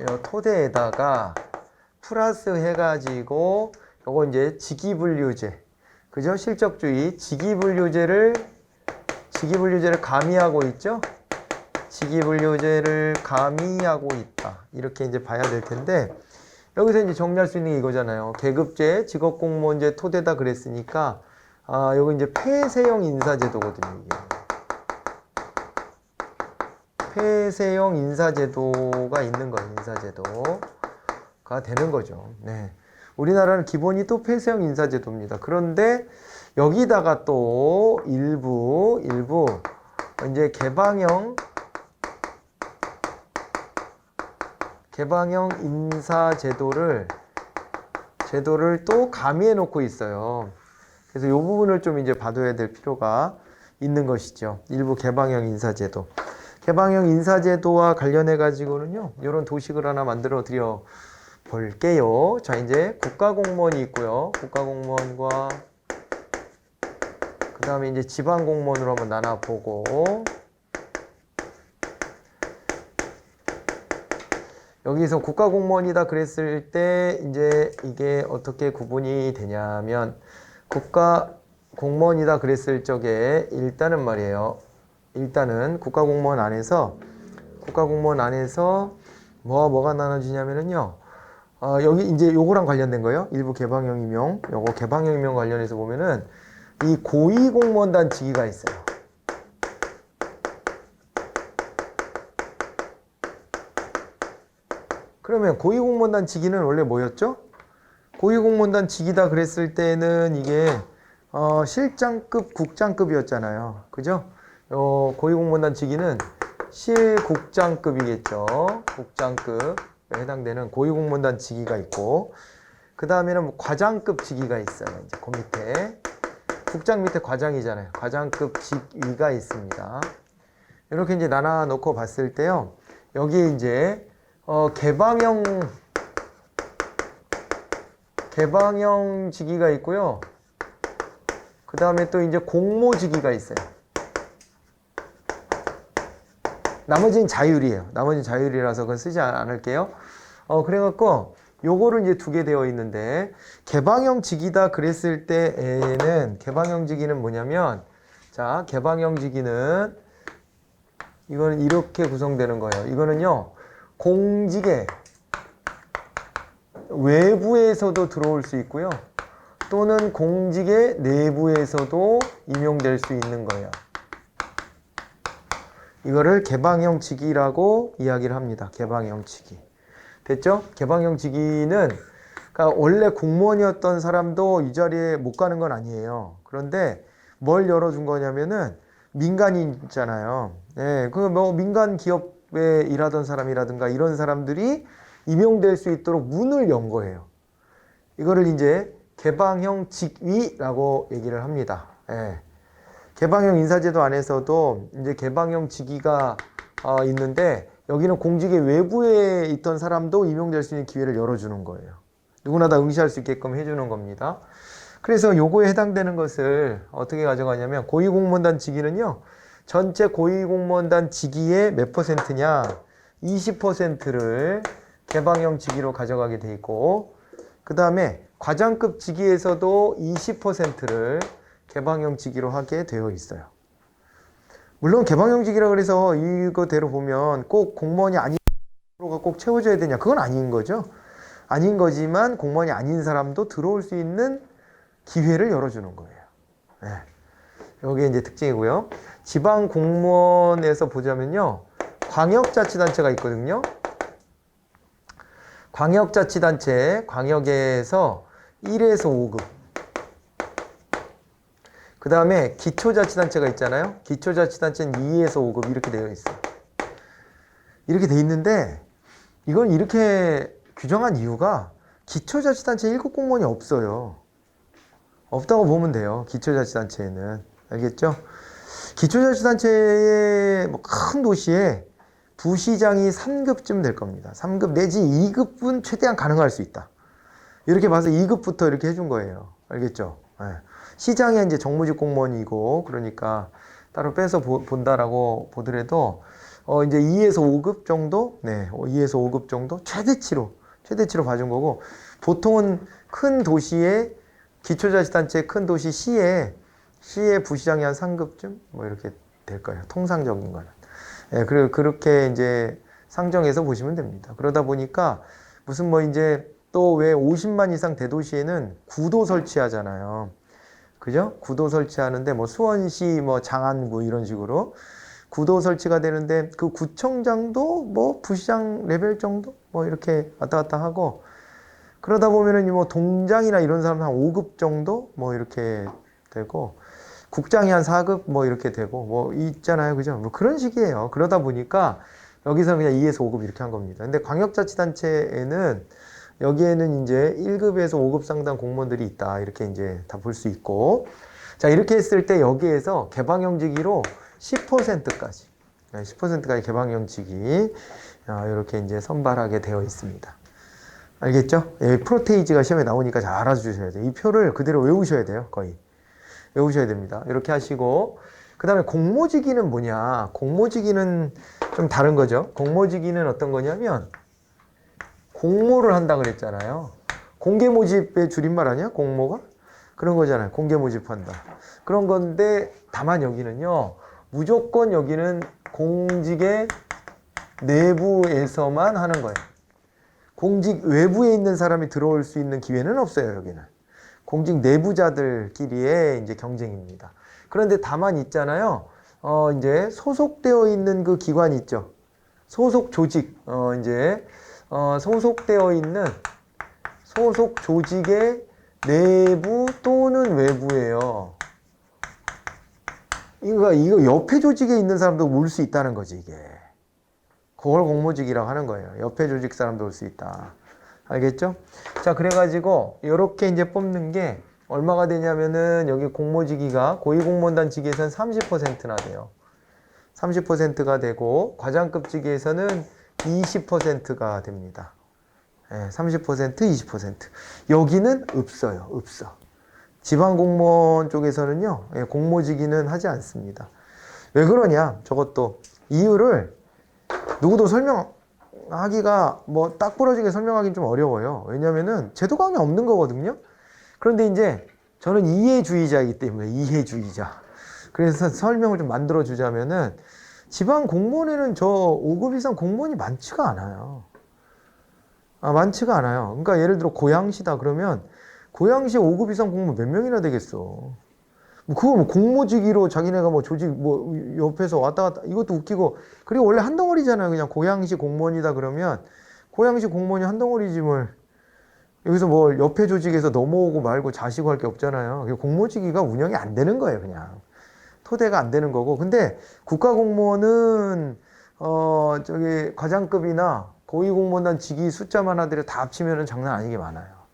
이 토대에다가 플러스 해가지고 요거 이제 직위분류제, 그죠? 실적주의 직위분류제를 가미하고 있죠? 직위분류제를 가미하고 있다. 이렇게 이제 봐야 될 텐데, 여기서 이제 정리할 수 있는 게 이거잖아요. 계급제, 직업공무원제 토대다 그랬으니까, 요거 이제 폐쇄형 인사제도거든요, 이게. 폐쇄형 인사제도가 있는 거예요, 인사제도가 되는 거죠. 네. 우리나라는 기본이 또 폐쇄형 인사제도입니다. 그런데 여기다가 또 일부 이제 개방형 인사제도를 또 가미해 놓고 있어요. 그래서 이 부분을 좀 이제 봐둬야 될 필요가 있는 것이죠. 일부 개방형 인사제도. 개방형 인사제도와 관련해 가지고는요, 이런 도식을 하나 만들어 드려 볼게요. 자, 이제 국가공무원이 있고요. 국가공무원과 그 다음에 이제 지방공무원으로 한번 나눠보고, 여기서 국가공무원이다 그랬을 때 이제 이게 어떻게 구분이 되냐면, 국가공무원이다 그랬을 적에 일단은 말이에요. 일단은 국가공무원 안에서 뭐가 나눠지냐면은요. 여기 이제 요거랑 관련된 거예요. 일부 개방형 임용. 요거 개방형 임용 관련해서 보면은 이 고위공무원단 직위가 있어요. 그러면 고위공무원단 직위는 원래 뭐였죠? 고위공무원단 직위다 그랬을 때는 이게 실장급, 국장급이었잖아요. 그죠? 고위공무원단 직위는 실국장급이겠죠. 국장급에 해당되는 고위공무원단 직위가 있고, 그 다음에는 뭐 과장급 직위가 있어요. 이제 그 밑에 국장 밑에 과장이잖아요. 과장급 직위가 있습니다. 이렇게 이제 나눠 놓고 봤을 때요. 여기에 이제 개방형 직위가 있고요. 그 다음에 또 이제 공모직위가 있어요. 나머지는 자율이에요. 나머지는 자율이라서 그건 쓰지 않을게요. 그래갖고 요거를 이제 두게 되어 있는데, 개방형 직위다 그랬을 때에는, 개방형 직위는 뭐냐면, 자, 개방형 직위는 이거는 이렇게 구성되는 거예요. 이거는요, 공직의 외부에서도 들어올 수 있고요, 또는 공직의 내부에서도 임용될 수 있는 거예요. 이거를 개방형 직위라고 이야기를 합니다. 개방형 직위. 됐죠? 개방형 직위는, 그러니까 원래 공무원이었던 사람도 이 자리에 못 가는 건 아니에요. 그런데 뭘 열어준 거냐면은 민간인 있잖아요. 예, 그 뭐 민간 기업에 일하던 사람이라든가 이런 사람들이 임용될 수 있도록 문을 연 거예요. 이거를 이제 개방형 직위라고 얘기를 합니다. 예. 개방형 인사제도 안에서도 이제 개방형 직위가 있는데, 여기는 공직의 외부에 있던 사람도 임용될 수 있는 기회를 열어주는 거예요. 누구나 다 응시할 수 있게끔 해주는 겁니다. 그래서 요거에 해당되는 것을 어떻게 가져가냐면, 고위공무원단 직위는요, 전체 고위공무원단 직위의 몇 %냐, 20%를 개방형 직위로 가져가게 돼 있고, 그 다음에 과장급 직위에서도 20%를 개방형 직위로 하게 되어 있어요. 물론 개방형 직위라 그래서 이거대로 보면 꼭 공무원이 아닌 거가 꼭 채워져야 되냐, 그건 아닌 거죠. 아닌 거지만 공무원이 아닌 사람도 들어올 수 있는 기회를 열어주는 거예요. 네. 여기 이제 특징이고요. 지방 공무원에서 보자면요, 광역자치단체가 있거든요. 광역자치단체, 광역에서 1에서 5급. 그 다음에 기초자치단체가 있잖아요. 기초자치단체는 2에서 5급 이렇게 되어 있어요. 이렇게 돼 있는데, 이건 이렇게 규정한 이유가 기초자치단체 1급 공무원이 없어요. 없다고 보면 돼요. 기초자치단체에는. 알겠죠? 기초자치단체의 뭐 큰 도시에 부시장이 3급쯤 될 겁니다. 3급 내지 2급은 최대한 가능할 수 있다. 이렇게 봐서 2급부터 이렇게 해준 거예요. 알겠죠? 네. 시장이 이제 정무직 공무원이고, 그러니까 따로 빼서 본다라고 보더라도, 이제 2에서 5급 정도? 네, 2에서 5급 정도? 최대치로 봐준 거고, 보통은 큰 도시에, 기초자치단체 큰 도시 시에 부시장이 한 3급쯤? 뭐 이렇게 될 거예요. 통상적인 거는. 예, 그리고 그렇게 이제 상정해서 보시면 됩니다. 그러다 보니까 무슨 뭐 이제 또 왜 50만 이상 대도시에는 구도 설치하잖아요. 그죠? 구도 설치하는데 뭐 수원시, 뭐 장안구 이런 식으로 구도 설치가 되는데, 그 구청장도 뭐 부시장 레벨 정도? 뭐 이렇게 왔다 갔다 하고, 그러다 보면은 뭐 동장이나 이런 사람 한 5급 정도? 뭐 이렇게 되고, 국장이 한 4급 뭐 이렇게 되고, 뭐 있잖아요. 그죠? 뭐 그런 식이에요. 그러다 보니까 여기서 그냥 2에서 5급 이렇게 한 겁니다. 근데 광역자치단체에는 여기에는 이제 1급에서 5급 상당 공무원들이 있다. 이렇게 이제 다 볼 수 있고. 자, 이렇게 했을 때 여기에서 개방형 직위로 10%까지. 10%까지 개방형 직위. 이렇게 이제 선발하게 되어 있습니다. 알겠죠? 예, 프로테이지가 시험에 나오니까 잘 알아주셔야 돼요. 이 표를 그대로 외우셔야 돼요. 거의. 외우셔야 됩니다. 이렇게 하시고, 그 다음에 공모직위는 뭐냐? 공모직위는 좀 다른 거죠. 공모직위는 어떤 거냐면, 공모를 한다 그랬잖아요. 공개모집의 줄임말 아니야? 공모가? 그런 거잖아요. 공개모집한다. 그런 건데, 다만 여기는요, 무조건 여기는 공직의 내부에서만 하는 거예요. 공직 외부에 있는 사람이 들어올 수 있는 기회는 없어요, 여기는. 공직 내부자들끼리의 이제 경쟁입니다. 그런데 다만 있잖아요. 이제 소속되어 있는 그 기관이 있죠. 소속 조직, 소속되어 있는 소속 조직의 내부 또는 외부예요. 이거 옆에 조직에 있는 사람도 올 수 있다는 거지, 이게. 그걸 공모직이라고 하는 거예요. 옆에 조직 사람도 올 수 있다. 알겠죠? 자, 그래가지고, 이렇게 이제 뽑는 게 얼마가 되냐면은, 여기 공모직위가 고위공무원단 직위에서는 30%나 돼요. 30%가 되고, 과장급 직위에서는 20%가 됩니다. 예, 30%, 20%. 여기는 없어요. 없어. 지방 공무원 쪽에서는요, 예, 공모직위는 하지 않습니다. 왜 그러냐? 저것도 이유를 누구도 설명하기가 뭐 딱 부러지게 설명하기는 좀 어려워요. 왜냐면은 제도가 그냥 없는 거거든요. 그런데 이제 저는 이해주의자이기 때문에 이해주의자. 그래서 설명을 좀 만들어 주자면은 지방 공무원에는 저 5급 이상 공무원이 많지가 않아요. 많지가 않아요. 그러니까 예를 들어 고양시다 그러면 고양시 5급 이상 공무원 몇 명이나 되겠어. 뭐 그거 뭐 공모직위로 자기네가 뭐 조직 뭐 옆에서 왔다 갔다 이것도 웃기고. 그리고 원래 한 덩어리잖아요. 그냥 고양시 공무원이다 그러면 고양시 공무원이 한 덩어리지 뭘 여기서 뭐 옆에 조직에서 넘어오고 말고 자시고 할 게 없잖아요. 공모직위가 운영이 안 되는 거예요. 그냥 토대가 안 되는 거고. 근데 국가공무원은 저기 과장급이나 고위공무원단 직위 숫자만 하더라도 다 합치면은 장난 아니게 많아요.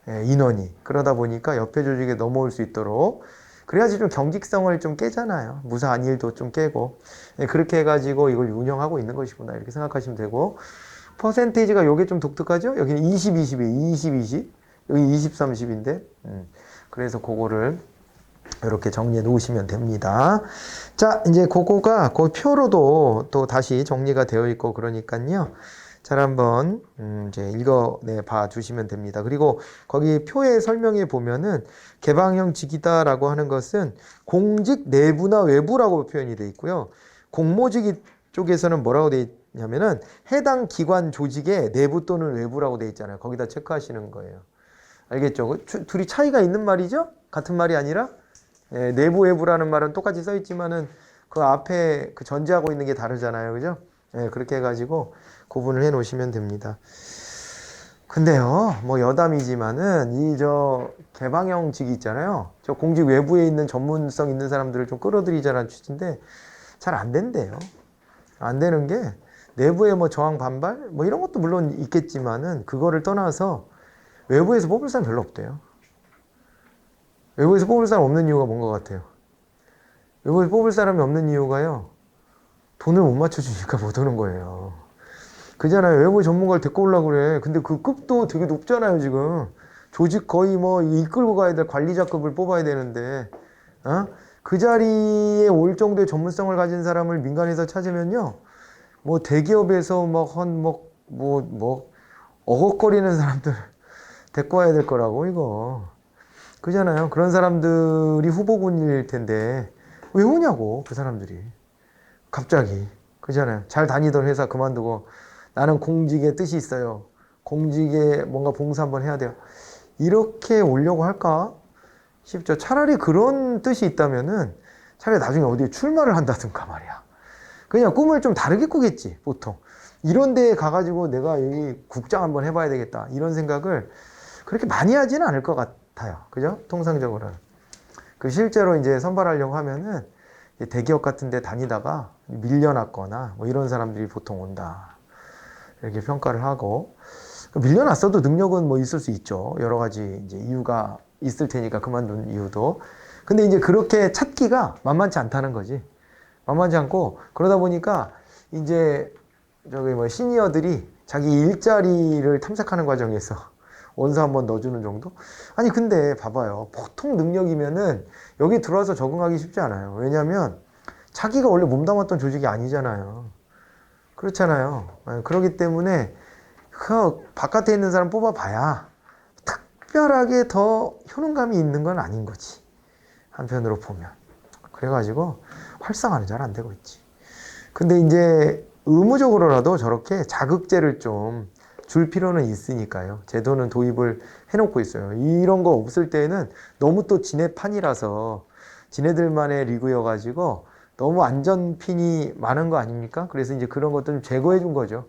예, 인원이. 그러다 보니까 옆에 조직에 넘어올 수 있도록 그래야지 좀 경직성을 좀 깨잖아요. 무사한 일도 좀 깨고. 예, 그렇게 해가지고 이걸 운영하고 있는 것이구나 이렇게 생각하시면 되고. 퍼센테이지가 요게 좀 독특하죠? 여기는 20, 20이에요. 20, 20. 여기 20, 30인데. 그래서 그거를 이렇게 정리해 놓으시면 됩니다. 자, 이제 그거가 그 표로도 또 다시 정리가 되어 있고 그러니까요. 잘 한번 이제 읽어내 봐 주시면 됩니다. 그리고 거기 표에 설명해 보면은 개방형 직위다라고 하는 것은 공직 내부나 외부라고 표현이 되어 있고요. 공모직위 쪽에서는 뭐라고 되어 있냐면은 해당 기관 조직의 내부 또는 외부라고 되어 있잖아요. 거기다 체크하시는 거예요. 알겠죠? 둘이 차이가 있는 말이죠? 같은 말이 아니라 예, 내부 외부라는 말은 똑같이 써 있지만은 그 앞에 그 전제하고 있는 게 다르잖아요. 그죠? 예, 그렇게 해가지고 구분을 해 놓으시면 됩니다. 근데요, 뭐 여담이지만은 이 저 개방형직이 있잖아요. 저 공직 외부에 있는 전문성 있는 사람들을 좀 끌어들이자는 취지인데 잘 안 된대요. 안 되는 게 내부에 뭐 저항 반발 뭐 이런 것도 물론 있겠지만은 그거를 떠나서 외부에서 뽑을 사람 별로 없대요. 외부에서 뽑을 사람 없는 이유가 뭔 것 같아요? 외부에서 뽑을 사람이 없는 이유가요. 돈을 못 맞춰주니까 못 오는 거예요. 그잖아요. 외부 전문가를 데리고 오려고 그래. 근데 그 급도 되게 높잖아요, 지금. 조직 거의 뭐 이끌고 가야 될 관리자급을 뽑아야 되는데, 그 자리에 올 정도의 전문성을 가진 사람을 민간에서 찾으면요. 뭐 대기업에서 어걱거리는 사람들 데리고 와야 될 거라고, 이거. 그잖아요. 그런 사람들이 후보군일 텐데, 왜 오냐고, 그 사람들이. 갑자기. 그잖아요. 잘 다니던 회사 그만두고, 나는 공직에 뜻이 있어요. 공직에 뭔가 봉사 한번 해야 돼요. 이렇게 오려고 할까 싶죠. 차라리 그런 뜻이 있다면은 차라리 나중에 어디에 출마를 한다든가 말이야. 그냥 꿈을 좀 다르게 꾸겠지, 보통. 이런 데에 가가지고 내가 여기 국장 한번 해봐야 되겠다. 이런 생각을 그렇게 많이 하지는 않을 것 같아요. 그죠? 통상적으로는. 그 실제로 이제 선발하려고 하면은 대기업 같은 데 다니다가 밀려났거나 뭐 이런 사람들이 보통 온다. 이렇게 평가를 하고 밀려났어도 능력은 뭐 있을 수 있죠. 여러 가지 이제 이유가 있을 테니까 그만둔 이유도. 근데 이제 그렇게 찾기가 만만치 않다는 거지. 만만치 않고 그러다 보니까 이제 저기 뭐 시니어들이 자기 일자리를 탐색하는 과정에서 원서 한번 넣어주는 정도? 아니 근데 봐봐요. 보통 능력이면은 여기 들어와서 적응하기 쉽지 않아요. 왜냐면 자기가 원래 몸담았던 조직이 아니잖아요. 그렇잖아요. 그렇기 때문에 그 바깥에 있는 사람 뽑아봐야 특별하게 더 효능감이 있는 건 아닌 거지. 한편으로 보면. 그래가지고 활성화는 잘 안 되고 있지. 근데 이제 의무적으로라도 저렇게 자극제를 좀 줄 필요는 있으니까요. 제도는 도입을 해놓고 있어요. 이런 거 없을 때는 너무 또 지네판이라서 지네들만의 리그여가지고 너무 안전핀이 많은 거 아닙니까? 그래서 이제 그런 것들 좀 제거해 준 거죠.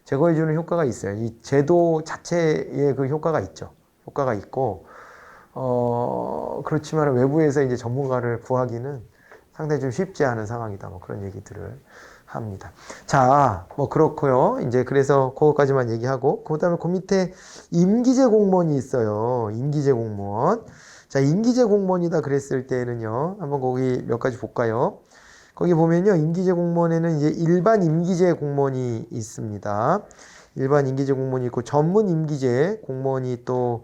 제거해 주는 효과가 있어요. 이 제도 자체에 그 효과가 있죠. 효과가 있고, 그렇지만 외부에서 이제 전문가를 구하기는 상당히 좀 쉽지 않은 상황이다. 뭐 그런 얘기들을 합니다. 자, 뭐 그렇고요. 이제 그래서 그거까지만 얘기하고, 그 다음에 그 밑에 임기제 공무원이 있어요. 임기제 공무원. 자, 임기제 공무원이다 그랬을 때는요. 한번 거기 몇 가지 볼까요? 거기 보면요. 임기제 공무원에는 이제 일반 임기제 공무원이 있습니다. 일반 임기제 공무원이 있고 전문 임기제 공무원이 또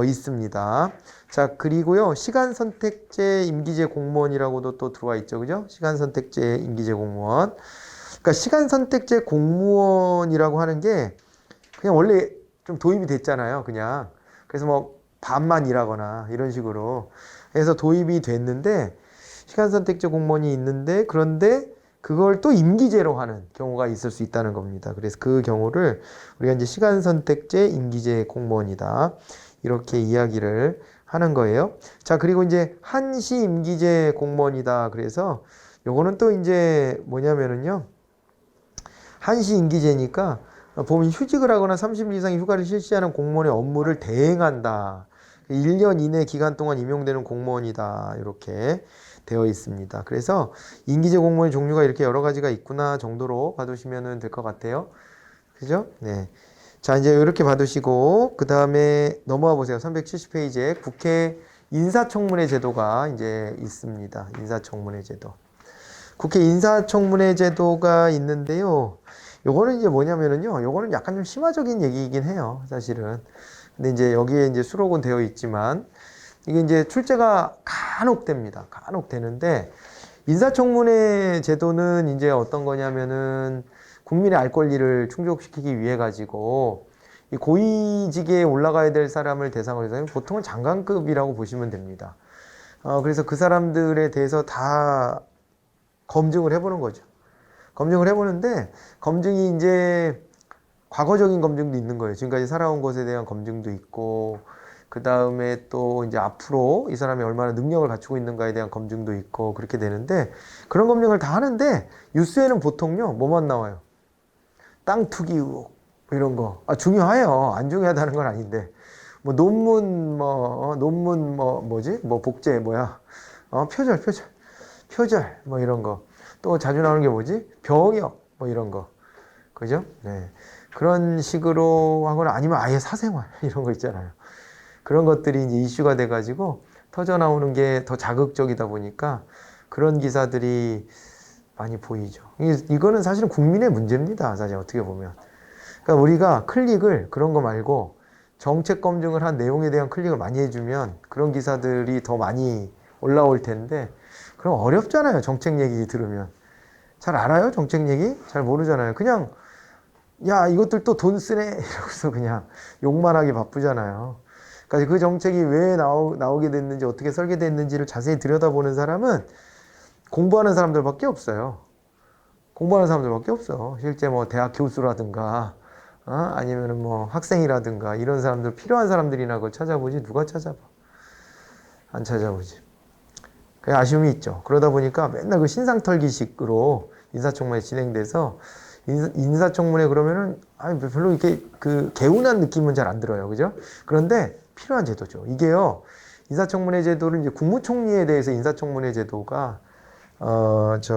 있습니다. 자, 그리고요. 시간 선택제 임기제 공무원이라고도 또 들어와 있죠. 그죠? 시간 선택제 임기제 공무원. 그러니까 시간 선택제 공무원이라고 하는 게 그냥 원래 좀 도입이 됐잖아요. 그냥. 그래서 뭐 반만 일하거나 이런 식으로 해서 도입이 됐는데 시간 선택제 공무원이 있는데 그런데 그걸 또 임기제로 하는 경우가 있을 수 있다는 겁니다. 그래서 그 경우를 우리가 이제 시간 선택제 임기제 공무원이다. 이렇게 이야기를 하는 거예요. 자, 그리고 이제 한시 임기제 공무원이다. 그래서 요거는 또 이제 뭐냐면은요. 한시 임기제니까 보면 휴직을 하거나 30일 이상의 휴가를 실시하는 공무원의 업무를 대행한다. 1년 이내 기간 동안 임용되는 공무원이다. 이렇게 되어 있습니다. 그래서 임기제 공무원의 종류가 이렇게 여러 가지가 있구나 정도로 봐두시면 될 것 같아요. 그죠? 네. 자, 이제 이렇게 봐두시고, 그 다음에 넘어와 보세요. 370페이지에 국회 인사청문회 제도가 이제 있습니다. 인사청문회 제도. 국회 인사청문회 제도가 있는데요. 요거는 이제 뭐냐면은요. 요거는 약간 좀 심화적인 얘기이긴 해요. 사실은. 근데 이제 여기에 이제 수록은 되어 있지만, 이게 이제 출제가 간혹 됩니다. 간혹 되는데, 인사청문회 제도는 이제 어떤 거냐면은, 국민의 알 권리를 충족시키기 위해 가지고 이 고위직에 올라가야 될 사람을 대상으로 해서 보통은 장관급이라고 보시면 됩니다. 그래서 그 사람들에 대해서 다 검증을 해보는 거죠. 검증을 해보는데 검증이 이제 과거적인 검증도 있는 거예요. 지금까지 살아온 것에 대한 검증도 있고 그 다음에 또 이제 앞으로 이 사람이 얼마나 능력을 갖추고 있는가에 대한 검증도 있고 그렇게 되는데 그런 검증을 다 하는데 뉴스에는 보통요 뭐만 나와요? 땅 투기 의혹 이런 거 중요해요. 안 중요하다는 건 아닌데 뭐 논문 논문 뭐지 뭐 복제 뭐야 표절 뭐 이런 거 또 자주 나오는 게 뭐지 병역 뭐 이런 거 그죠? 네 그런 식으로 하거나 아니면 아예 사생활 이런 거 있잖아요. 그런 것들이 이제 이슈가 돼가지고 터져 나오는 게 더 자극적이다 보니까 그런 기사들이 많이 보이죠. 이거는 사실은 국민의 문제입니다. 사실 어떻게 보면. 그러니까 우리가 클릭을 그런 거 말고 정책 검증을 한 내용에 대한 클릭을 많이 해주면 그런 기사들이 더 많이 올라올 텐데 그럼 어렵잖아요. 정책 얘기 들으면. 잘 알아요? 정책 얘기? 잘 모르잖아요. 그냥 야 이것들 또 돈 쓰네 이러고서 그냥 욕만 하기 바쁘잖아요. 그러니까 그 정책이 왜 나오게 됐는지 어떻게 설계됐는지를 자세히 들여다보는 사람은 공부하는 사람들밖에 없어요. 공부하는 사람들밖에 없어. 실제 뭐 대학 교수라든가 아니면은 뭐 학생이라든가 이런 사람들 필요한 사람들이나 그걸 찾아보지 누가 찾아봐. 안 찾아보지. 그 아쉬움이 있죠. 그러다 보니까 맨날 그 신상털기식으로 인사청문회 진행돼서 인사청문회 그러면은 별로 이렇게 그 개운한 느낌은 잘 안 들어요. 그죠? 그런데 필요한 제도죠. 이게요. 인사청문회 제도를 이제 국무총리에 대해서 인사청문회 제도가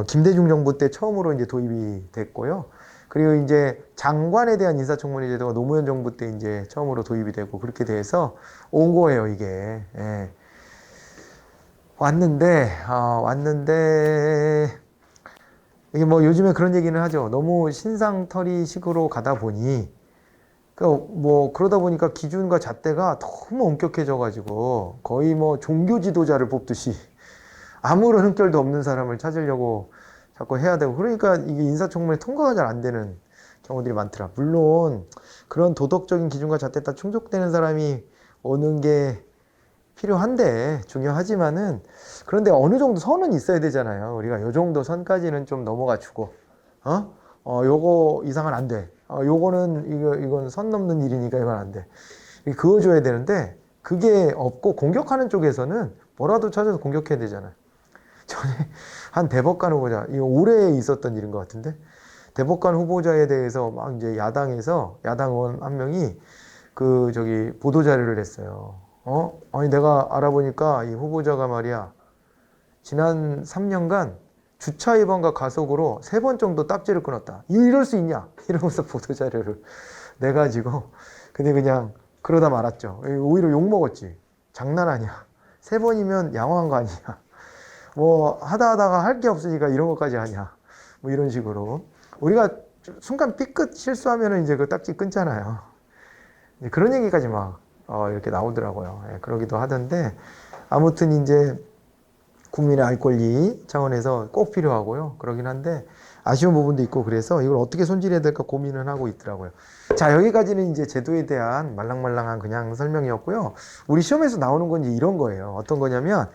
김대중 정부 때 처음으로 이제 도입이 됐고요. 그리고 이제 장관에 대한 인사청문회 제도가 노무현 정부 때 이제 처음으로 도입이 되고 그렇게 돼서 온 거예요, 이게. 예. 왔는데, 이게 뭐 요즘에 그런 얘기는 하죠. 너무 신상털이 식으로 가다 보니, 뭐, 그러다 보니까 기준과 잣대가 너무 엄격해져가지고 거의 뭐 종교 지도자를 뽑듯이 아무런 흠결도 없는 사람을 찾으려고 자꾸 해야 되고 그러니까 이게 인사청문회 통과가 잘 안 되는 경우들이 많더라. 물론 그런 도덕적인 기준과 잣대 다 충족되는 사람이 오는 게 필요한데 중요하지만은 그런데 어느 정도 선은 있어야 되잖아요. 우리가 요 정도 선까지는 좀 넘어가 주고 요거 이상은 안 돼. 요거는 이건 선 넘는 일이니까 이건 안 돼. 그어줘야 되는데 그게 없고 공격하는 쪽에서는 뭐라도 찾아서 공격해야 되잖아요. 전에 한 대법관 후보자, 이거 올해 있었던 일인 것 같은데, 대법관 후보자에 대해서 막 이제 야당 의원 한 명이 보도 자료를 냈어요. 아니 내가 알아보니까 이 후보자가 말이야, 지난 3년간 주차 위반과 가속으로 3번 정도 딱지를 끊었다. 이럴 수 있냐? 이러면서 보도 자료를 내가지고, 근데 그냥 그러다 말았죠. 오히려 욕 먹었지. 장난 아니야. 3번이면 양호한 거 아니야. 뭐 하다가 할 게 없으니까 이런 것까지 하냐 뭐 이런 식으로 우리가 순간 삐끗 실수하면은 이제 그 딱지 끊잖아요. 그런 얘기까지 막 이렇게 나오더라고요. 예, 그러기도 하던데 아무튼 이제 국민의 알 권리 차원에서 꼭 필요하고요. 그러긴 한데 아쉬운 부분도 있고 그래서 이걸 어떻게 손질해야 될까 고민을 하고 있더라고요. 자, 여기까지는 이제 제도에 대한 말랑말랑한 그냥 설명이었고요. 우리 시험에서 나오는 건 이제 이런 거예요. 어떤 거냐면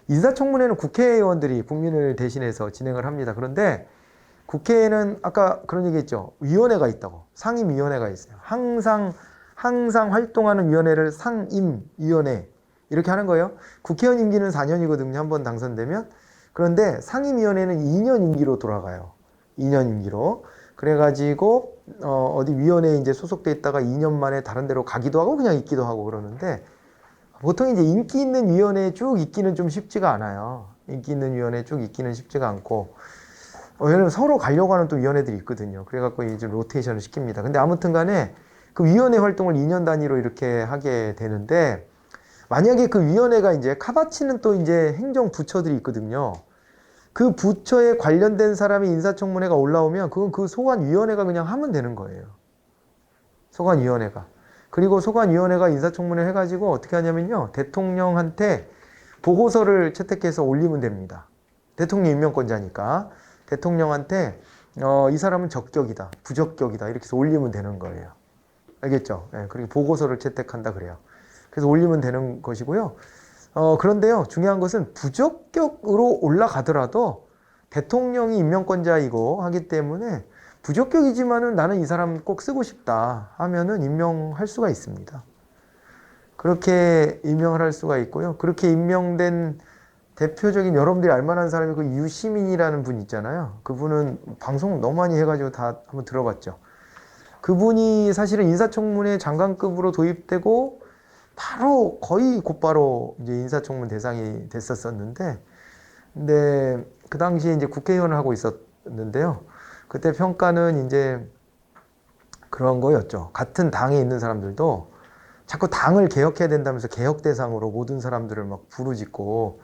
인사청문회는 국회의원들이 국민을 대신해서 진행을 합니다. 그런데 국회에는 아까 그런 얘기 했죠. 위원회가 있다고. 상임위원회가 있어요. 항상 활동하는 위원회를 상임위원회 이렇게 하는 거예요. 국회의원 임기는 4년이거든요. 한번 당선되면. 그런데 상임위원회는 2년 임기로 돌아가요. 2년 임기로. 그래가지고 어디 위원회에 이제 소속돼 있다가 2년 만에 다른 데로 가기도 하고 그냥 있기도 하고 그러는데 보통 이제 인기 있는 위원회에 쭉 있기는 좀 쉽지가 않아요. 인기 있는 위원회에 쭉 있기는 쉽지가 않고 왜냐면 서로 가려고 하는 또 위원회들이 있거든요. 그래갖고 이제 로테이션을 시킵니다. 근데 아무튼 간에 그 위원회 활동을 2년 단위로 이렇게 하게 되는데 만약에 그 위원회가 이제 카바치는 또 이제 행정부처들이 있거든요. 그 부처에 관련된 사람이 인사청문회가 올라오면 그건 그 소관위원회가 그냥 하면 되는 거예요. 소관위원회가. 그리고 소관위원회가 인사청문회 해가지고 어떻게 하냐면요. 대통령한테 보고서를 채택해서 올리면 됩니다. 대통령 임명권자니까. 대통령한테 이 사람은 적격이다, 부적격이다 이렇게 해서 올리면 되는 거예요. 알겠죠? 네, 그리고 보고서를 채택한다 그래요. 그래서 올리면 되는 것이고요. 그런데요, 중요한 것은 부적격으로 올라가더라도 대통령이 임명권자이고 하기 때문에 부적격이지만은 나는 이 사람 꼭 쓰고 싶다 하면은 임명할 수가 있습니다. 그렇게 임명을 할 수가 있고요. 그렇게 임명된 대표적인 여러분들이 알만한 사람이 그 유시민이라는 분 있잖아요. 그분은 방송 너무 많이 해가지고 다 한번 들어봤죠. 그분이 사실은 인사청문회 장관급으로 도입되고 바로 거의 곧바로 이제 인사청문 대상이 됐었었는데, 근데 그 당시에 이제 국회의원을 하고 있었는데요. 그때 평가는 이제 그런 거였죠. 같은 당에 있는 사람들도 자꾸 당을 개혁해야 된다면서 개혁 대상으로 모든 사람들을 막 부르짖고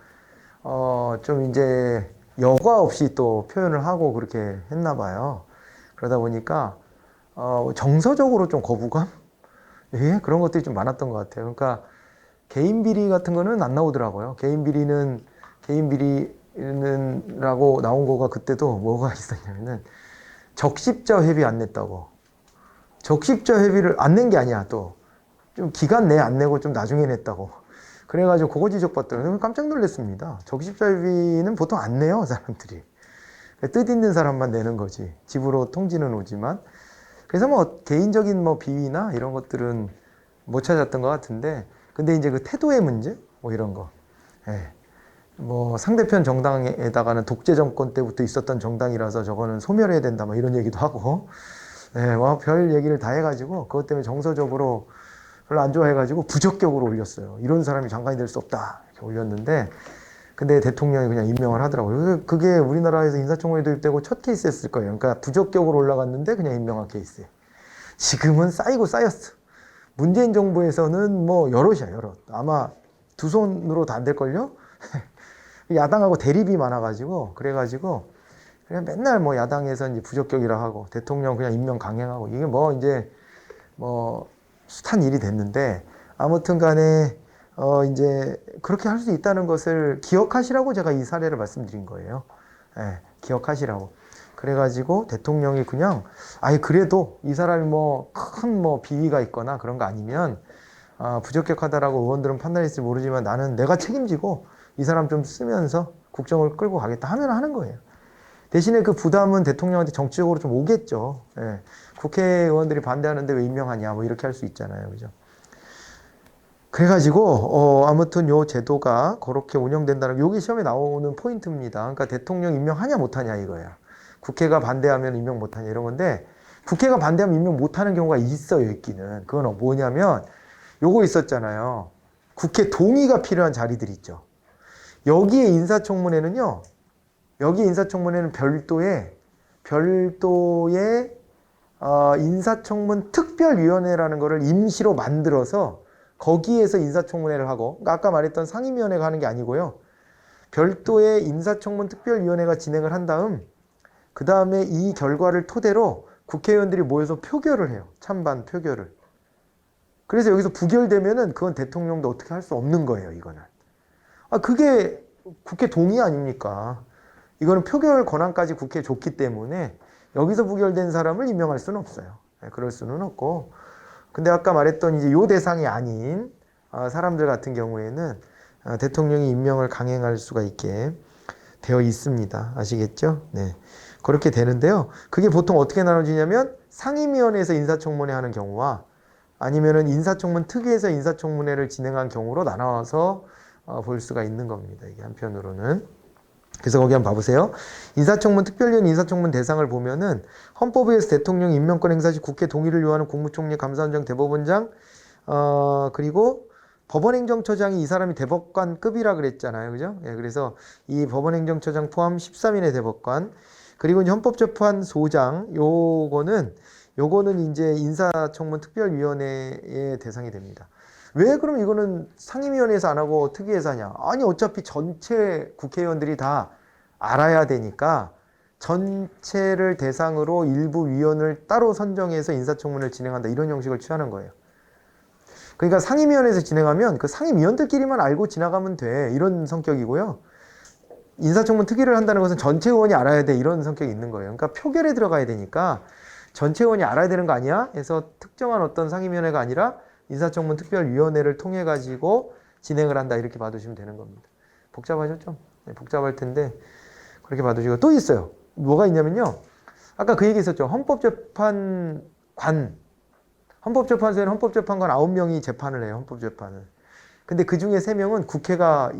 좀 이제 여과 없이 또 표현을 하고 그렇게 했나 봐요. 그러다 보니까 정서적으로 좀 거부감? 예? 그런 것들이 좀 많았던 것 같아요. 그러니까 개인 비리 같은 거는 안 나오더라고요. 개인 비리는 라고 나온 거가 그때도 뭐가 있었냐면은 적십자 회비 안 냈다고. 적십자 회비를 안 낸 게 아니야. 또 좀 기간 내에 안 내고 좀 나중에 냈다고. 그래가지고 그거 지적받더라고요. 깜짝 놀랐습니다. 적십자 회비는 보통 안 내요, 사람들이. 뜻 있는 사람만 내는 거지. 집으로 통지는 오지만. 그래서 뭐 개인적인 뭐 비위나 이런 것들은 못 찾았던 것 같은데, 근데 이제 그 태도의 문제 뭐 이런 거, 예. 뭐 상대편 정당에다가는 독재 정권 때부터 있었던 정당이라서 저거는 소멸해야 된다 뭐 이런 얘기도 하고, 예, 뭐 별 얘기를 다 해가지고 그것 때문에 정서적으로 별로 안 좋아해가지고 부적격으로 올렸어요. 이런 사람이 장관이 될 수 없다 이렇게 올렸는데, 근데 대통령이 그냥 임명을 하더라고요. 그게 우리나라에서 인사청문회 도입되고 첫 케이스였을 거예요. 그러니까 부적격으로 올라갔는데 그냥 임명한 케이스. 지금은 쌓이고 쌓였어. 문재인 정부에서는 뭐 여럿이야, 여럿. 아마 두 손으로 다 안 될걸요? 야당하고 대립이 많아가지고, 그래가지고, 그냥 맨날 뭐 야당에서 이제 부적격이라 하고, 대통령 그냥 임명 강행하고, 이게 뭐 이제, 뭐, 숱한 일이 됐는데, 아무튼 간에, 이제, 그렇게 할 수 있다는 것을 기억하시라고 제가 이 사례를 말씀드린 거예요. 예, 기억하시라고. 그래가지고 대통령이 그냥, 아예 그래도 이 사람이 뭐, 큰 뭐 비위가 있거나 그런 거 아니면, 부적격하다라고 의원들은 판단했을지 모르지만 나는 내가 책임지고 이 사람 좀 쓰면서 국정을 끌고 가겠다 하면 하는 거예요. 대신에 그 부담은 대통령한테 정치적으로 좀 오겠죠. 예. 국회의원들이 반대하는데 왜 임명하냐 뭐 이렇게 할 수 있잖아요. 그죠? 그래가지고 아무튼 요 제도가 그렇게 운영된다는 여기 시험에 나오는 포인트입니다. 그러니까 대통령 임명하냐 못하냐 이거야. 국회가 반대하면 임명 못하냐 이런 건데 국회가 반대하면 임명 못하는 경우가 있어요. 있기는. 그건 뭐냐면 요거 있었잖아요. 국회 동의가 필요한 자리들 있죠. 여기에 인사청문회는요. 여기 인사청문회는 별도의 인사청문 특별위원회라는 거를 임시로 만들어서 거기에서 인사청문회를 하고, 그러니까 아까 말했던 상임위원회가 하는 게 아니고요. 별도의 인사청문 특별위원회가 진행을 한 다음, 그 다음에 이 결과를 토대로 국회의원들이 모여서 표결을 해요. 찬반 표결을. 그래서 여기서 부결되면은 그건 대통령도 어떻게 할 수 없는 거예요, 이거는. 그게 국회 동의 아닙니까? 이거는 표결 권한까지 국회에 줬기 때문에 여기서 부결된 사람을 임명할 수는 없어요. 그럴 수는 없고. 근데 아까 말했던 이제 요 대상이 아닌 사람들 같은 경우에는 대통령이 임명을 강행할 수가 있게 되어 있습니다. 아시겠죠? 네. 그렇게 되는데요. 그게 보통 어떻게 나눠지냐면 상임위원회에서 인사청문회 하는 경우와 아니면은 인사청문 특위에서 인사청문회를 진행한 경우로 나눠서 볼 수가 있는 겁니다. 이게 한편으로는. 그래서 거기 한번 봐보세요. 인사청문 특별위원 인사청문 대상을 보면은 헌법에 의해서 대통령 임명권 행사 시 국회 동의를 요하는 국무총리, 감사원장, 대법원장, 그리고 법원행정처장이 이 사람이 대법관급이라 그랬잖아요. 그죠? 예, 그래서 이 법원행정처장 포함 13인의 대법관, 그리고 이제 헌법재판소장, 요거는 이제 인사청문 특별위원회의 대상이 됩니다. 왜 그럼 이거는 상임위원회에서 안 하고 특위에서 하냐? 아니, 어차피 전체 국회의원들이 다 알아야 되니까 전체를 대상으로 일부 위원을 따로 선정해서 인사청문회를 진행한다. 이런 형식을 취하는 거예요. 그러니까 상임위원회에서 진행하면 그 상임위원들끼리만 알고 지나가면 돼. 이런 성격이고요. 인사청문 특위를 한다는 것은 전체 의원이 알아야 돼. 이런 성격이 있는 거예요. 그러니까 표결에 들어가야 되니까 전체 의원이 알아야 되는 거 아니야? 해서 특정한 어떤 상임위원회가 아니라 인사청문 특별위원회를 통해 가지고 진행을 한다. 이렇게 봐두시면 되는 겁니다. 복잡하셨죠? 네, 복잡할 텐데 그렇게 봐두시고 또 있어요. 뭐가 있냐면요. 아까 그 얘기 있었죠. 헌법재판소에는 헌법재판관 9명이 재판을 해요. 헌법재판을. 근데 그 중에 3명은 국회가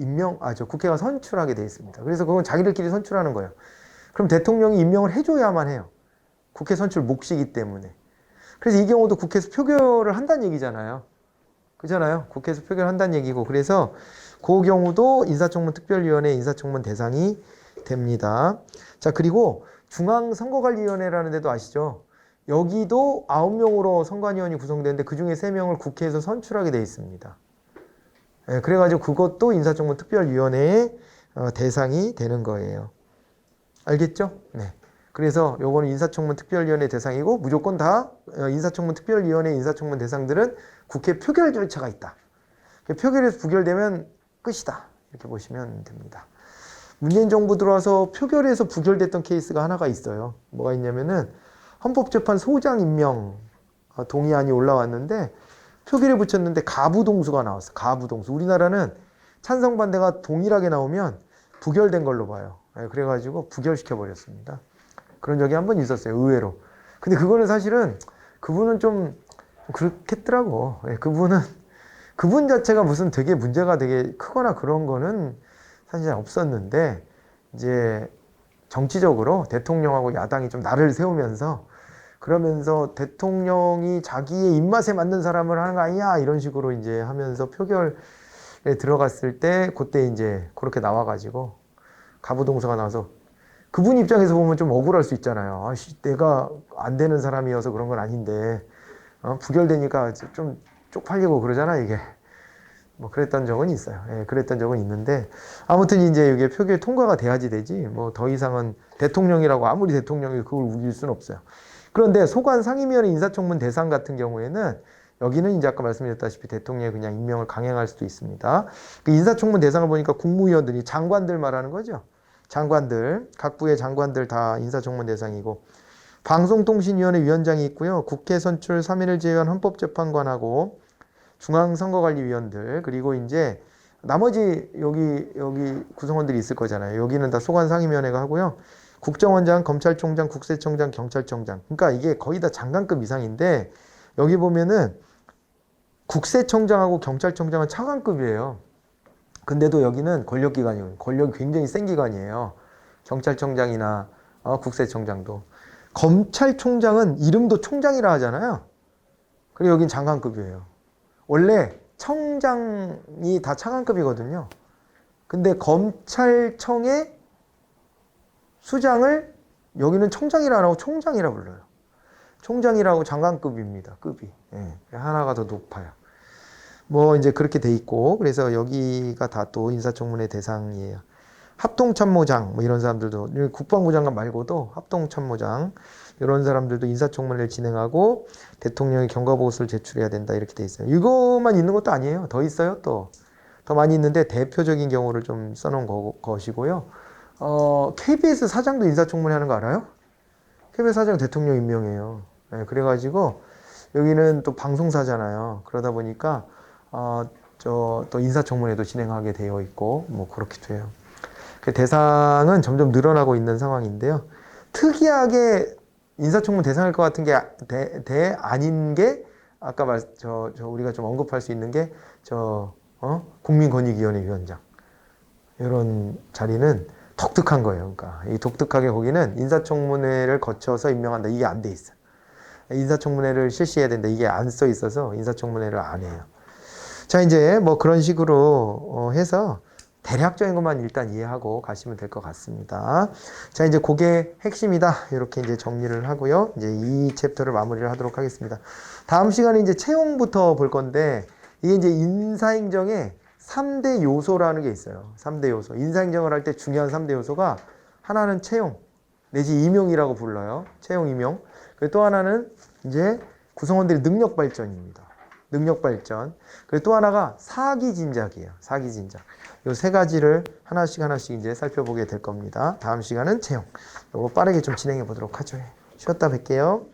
국회가 선출하게 돼 있습니다. 그래서 그건 자기들끼리 선출하는 거예요. 그럼 대통령이 임명을 해줘야만 해요. 국회 선출 몫이기 때문에. 그래서 이 경우도 국회에서 표결을 한다는 얘기잖아요. 그잖아요. 국회에서 표결한다는 얘기고. 그래서 그 경우도 인사청문 특별위원회 인사청문 대상이 됩니다. 자, 그리고 중앙선거관리위원회라는 데도 아시죠? 여기도 9명으로 선관위원이 구성되는데 그 중에 3명을 국회에서 선출하게 돼 있습니다. 네, 그래가지고 그것도 인사청문 특별위원회의 대상이 되는 거예요. 알겠죠? 네. 그래서 요거는 인사청문 특별위원회 대상이고 무조건 다 인사청문 특별위원회 인사청문 대상들은 국회 표결 절차가 있다. 표결에서 부결되면 끝이다. 이렇게 보시면 됩니다. 문재인 정부 들어와서 표결에서 부결됐던 케이스가 하나가 있어요. 뭐가 있냐면은 헌법재판소장 임명 동의안이 올라왔는데 표결에 붙였는데 가부동수가 나왔어. 가부동수. 우리나라는 찬성 반대가 동일하게 나오면 부결된 걸로 봐요. 그래가지고 부결시켜 버렸습니다. 그런 적이 한 번 있었어요. 의외로. 근데 그거는 사실은 그분은 좀 그렇겠더라고. 그분 자체가 무슨 되게 문제가 되게 크거나 그런 거는 사실 없었는데 이제 정치적으로 대통령하고 야당이 좀 날을 세우면서 그러면서 대통령이 자기의 입맛에 맞는 사람을 하는 거 아니냐 이런 식으로 이제 하면서 표결에 들어갔을 때 그때 이제 그렇게 나와가지고 가부동서가 나와서 그분 입장에서 보면 좀 억울할 수 있잖아요. 내가 안 되는 사람이어서 그런 건 아닌데 부결되니까 좀 쪽팔리고 그러잖아 이게. 뭐 그랬던 적은 있어요. 예, 그랬던 적은 있는데 아무튼 이제 이게 표결 통과가 돼야지 되지 뭐 더 이상은 대통령이라고 아무리 대통령이 그걸 우길 수는 없어요. 그런데 소관 상임위원회 인사청문 대상 같은 경우에는 여기는 이제 아까 말씀드렸다시피 대통령이 그냥 임명을 강행할 수도 있습니다. 그 인사청문 대상을 보니까 국무위원들이 장관들 말하는 거죠. 장관들, 각 부의 장관들 다 인사청문 대상이고 방송통신위원회 위원장이 있고요. 국회 선출 3인을 제외한 헌법재판관하고 중앙선거관리위원들 그리고 이제 나머지 여기 구성원들이 있을 거잖아요. 여기는 다 소관 상임위원회가 하고요. 국정원장, 검찰총장, 국세청장, 경찰청장. 그러니까 이게 거의 다 장관급 이상인데 여기 보면은 국세청장하고 경찰청장은 차관급이에요. 근데도 여기는 권력기관이에요. 권력이 굉장히 센 기관이에요. 경찰청장이나 국세청장도. 검찰총장은 이름도 총장이라 하잖아요. 그리고 여긴 장관급이에요. 원래 청장이 다 차관급이거든요. 근데 검찰청의 수장을 여기는 청장이라 안 하고 총장이라 불러요. 총장이라고 장관급입니다. 급이. 예, 하나가 더 높아요. 뭐 이제 그렇게 돼 있고 그래서 여기가 다 또 인사청문회 대상이에요. 합동참모장 뭐 이런 사람들도 국방부 장관 말고도 합동참모장 이런 사람들도 인사청문회를 진행하고 대통령이 경과보고서를 제출해야 된다 이렇게 돼 있어요. 이것만 있는 것도 아니에요. 더 있어요. 또 더 많이 있는데 대표적인 경우를 좀 써놓은 것이고요. KBS 사장도 인사청문회 하는 거 알아요? KBS 사장 대통령 임명이에요. 네, 그래가지고 여기는 또 방송사잖아요. 그러다 보니까 또 인사청문회도 진행하게 되어 있고 뭐 그렇기도 해요. 그 대상은 점점 늘어나고 있는 상황인데요. 특이하게 인사청문 대상일 것 같은 게 아닌 게 아까 우리가 좀 언급할 수 있는 게 국민권익위원회 위원장 이런 자리는 독특한 거예요. 그러니까 이 독특하게 거기는 인사청문회를 거쳐서 임명한다 이게 안 돼 있어. 인사청문회를 실시해야 된다 이게 안 써 있어서 인사청문회를 안 해요. 자 이제 뭐 그런 식으로 해서 대략적인 것만 일단 이해하고 가시면 될 것 같습니다. 자 이제 그게 핵심이다 이렇게 이제 정리를 하고요. 이제 이 챕터를 마무리를 하도록 하겠습니다. 다음 시간에 이제 채용부터 볼 건데 이게 이제 인사행정의 3대 요소라는 게 있어요. 3대 요소. 인사행정을 할 때 중요한 3대 요소가 하나는 채용 내지 임용이라고 불러요. 채용, 임용. 그리고 또 하나는 이제 구성원들의 능력 발전입니다. 능력 발전. 그리고 또 하나가 사기 진작이에요. 사기 진작. 요 세 가지를 하나씩 이제 살펴보게 될 겁니다. 다음 시간은 채용. 요거 빠르게 좀 진행해 보도록 하죠. 쉬었다 뵐게요.